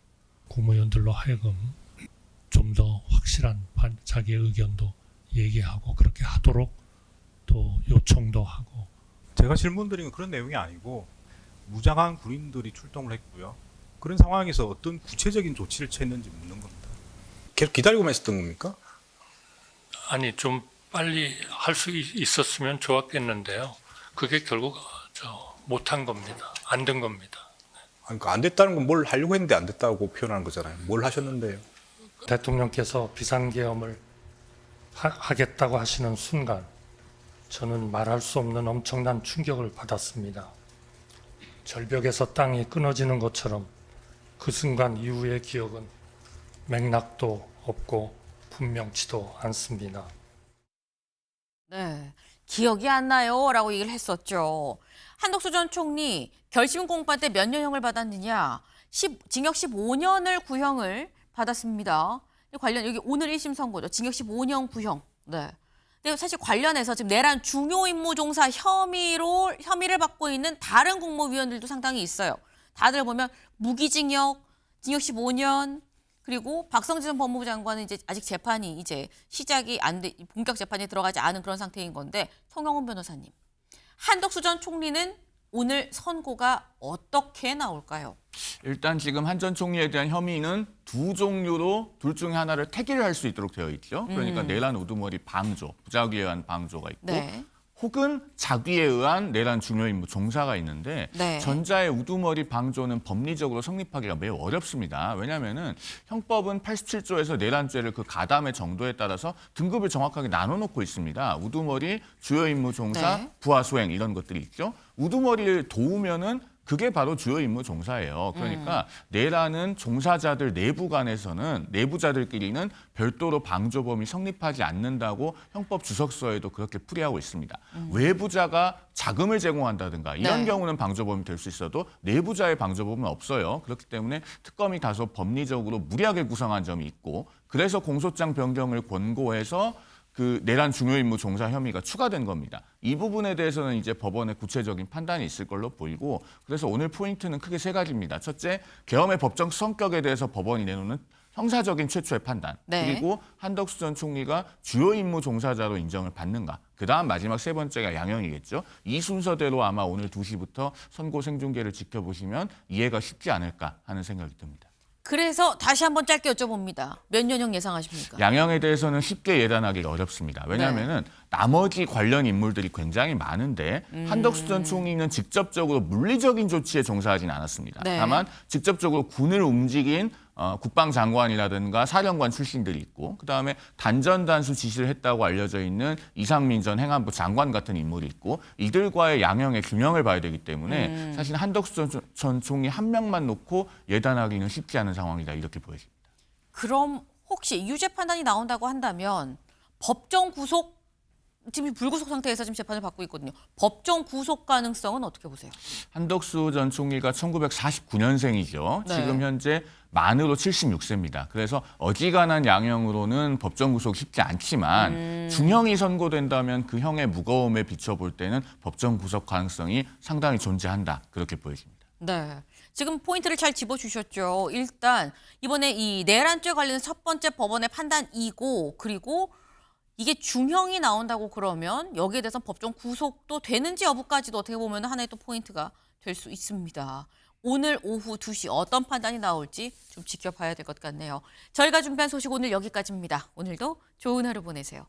국무위원들로 하여금 좀 더 확실한 자기의 의견도 얘기하고 그렇게 하도록 또 요청도 하고. 제가 질문드린 건 그런 내용이 아니고 무장한 군인들이 출동을 했고요. 그런 상황에서 어떤 구체적인 조치를 취했는지 묻는 겁니다. 계속 기다리고만 있었던 겁니까? 아니 좀 빨리 할 수 있었으면 좋았겠는데요. 그게 결국 못한 겁니다. 안 된 겁니다. 그러니까 안 됐다는 건 뭘 하려고 했는데 안 됐다고 표현하는 거잖아요. 뭘 하셨는데요? 대통령께서 비상계엄을 하겠다고 하시는 순간 저는 말할 수 없는 엄청난 충격을 받았습니다. 절벽에서 땅이 끊어지는 것처럼 그 순간 이후의 기억은 맥락도 없고 분명치도 않습니다. 네, 기억이 안 나요 라고 얘기를 했었죠. 한덕수 전 총리 결심 공판 때 몇 년형을 받았느냐? 징역 15년을 구형을 받았습니다. 관련 여기 오늘 1심 선고죠. 징역 15년 구형. 네. 근데 사실 관련해서 지금 내란 중요 임무 종사 혐의를 받고 있는 다른 국무위원들도 상당히 있어요. 다들 보면 무기징역, 징역 15년, 그리고 박성진 전 법무부 장관은 이제 아직 재판이 이제 시작이 안 돼, 본격 재판에 들어가지 않은 그런 상태인 건데, 송영훈 변호사님. 한덕수 전 총리는 오늘 선고가 어떻게 나올까요? 일단 지금 한 전 총리에 대한 혐의는 두 종류로 둘 중에 하나를 택일을 할 수 있도록 되어 있죠. 그러니까 내란 우두머리 방조, 부작위에 의한 방조가 있고 네. 혹은 자기에 의한 내란 중요 임무 종사가 있는데 네. 전자의 우두머리 방조는 법리적으로 성립하기가 매우 어렵습니다. 왜냐하면은 형법은 87조에서 내란죄를 그 가담의 정도에 따라서 등급을 정확하게 나눠놓고 있습니다. 우두머리, 주요 임무 종사, 네. 부하 수행 이런 것들이 있죠. 우두머리를 도우면은 그게 바로 주요 임무 종사예요. 그러니까 내란은 종사자들 내부 간에서는 내부자들끼리는 별도로 방조범이 성립하지 않는다고 형법 주석서에도 그렇게 풀이하고 있습니다. 외부자가 자금을 제공한다든가 이런 네. 경우는 방조범이 될 수 있어도 내부자의 방조범은 없어요. 그렇기 때문에 특검이 다소 법리적으로 무리하게 구성한 점이 있고 그래서 공소장 변경을 권고해서 그 내란 중요 임무 종사 혐의가 추가된 겁니다. 이 부분에 대해서는 이제 법원의 구체적인 판단이 있을 걸로 보이고 그래서 오늘 포인트는 크게 세 가지입니다. 첫째, 계엄의 법적 성격에 대해서 법원이 내놓는 형사적인 최초의 판단. 네. 그리고 한덕수 전 총리가 주요 임무 종사자로 인정을 받는가. 그다음 마지막 세 번째가 양형이겠죠. 이 순서대로 아마 오늘 2시부터 선고 생중계를 지켜보시면 이해가 쉽지 않을까 하는 생각이 듭니다. 그래서 다시 한번 짧게 여쭤봅니다. 몇 년형 예상하십니까? 양형에 대해서는 쉽게 예단하기가 어렵습니다. 왜냐하면 나머지 관련 인물들이 굉장히 많은데 한덕수 전 총리는 직접적으로 물리적인 조치에 종사하진 않았습니다. 네. 다만 직접적으로 군을 움직인 국방장관이라든가 사령관 출신들이 있고 그다음에 단전단수 지시를 했다고 알려져 있는 이상민 전 행안부 장관 같은 인물이 있고 이들과의 양형의 균형을 봐야 되기 때문에 사실 한덕수 전 총리 한 명만 놓고 예단하기는 쉽지 않은 상황이다 이렇게 보여집니다. 그럼 혹시 유죄 판단이 나온다고 한다면 법정 구속 지금 불구속 상태에서 지금 재판을 받고 있거든요. 법정 구속 가능성은 어떻게 보세요? 한덕수 전 총리가 1949년생이죠. 네. 지금 현재 만으로 76세입니다. 그래서 어지간한 양형으로는 법정 구속 쉽지 않지만 중형이 선고된다면 그 형의 무거움에 비춰볼 때는 법정 구속 가능성이 상당히 존재한다. 그렇게 보여집니다. 네. 지금 포인트를 잘 짚어주셨죠. 일단 이번에 이 내란죄 관련된 첫 번째 법원의 판단이고 그리고 이게 중형이 나온다고 그러면 여기에 대해서 법정 구속도 되는지 여부까지도 어떻게 보면 하나의 또 포인트가 될 수 있습니다. 오늘 오후 2시 어떤 판단이 나올지 좀 지켜봐야 될 것 같네요. 저희가 준비한 소식 오늘 여기까지입니다. 오늘도 좋은 하루 보내세요.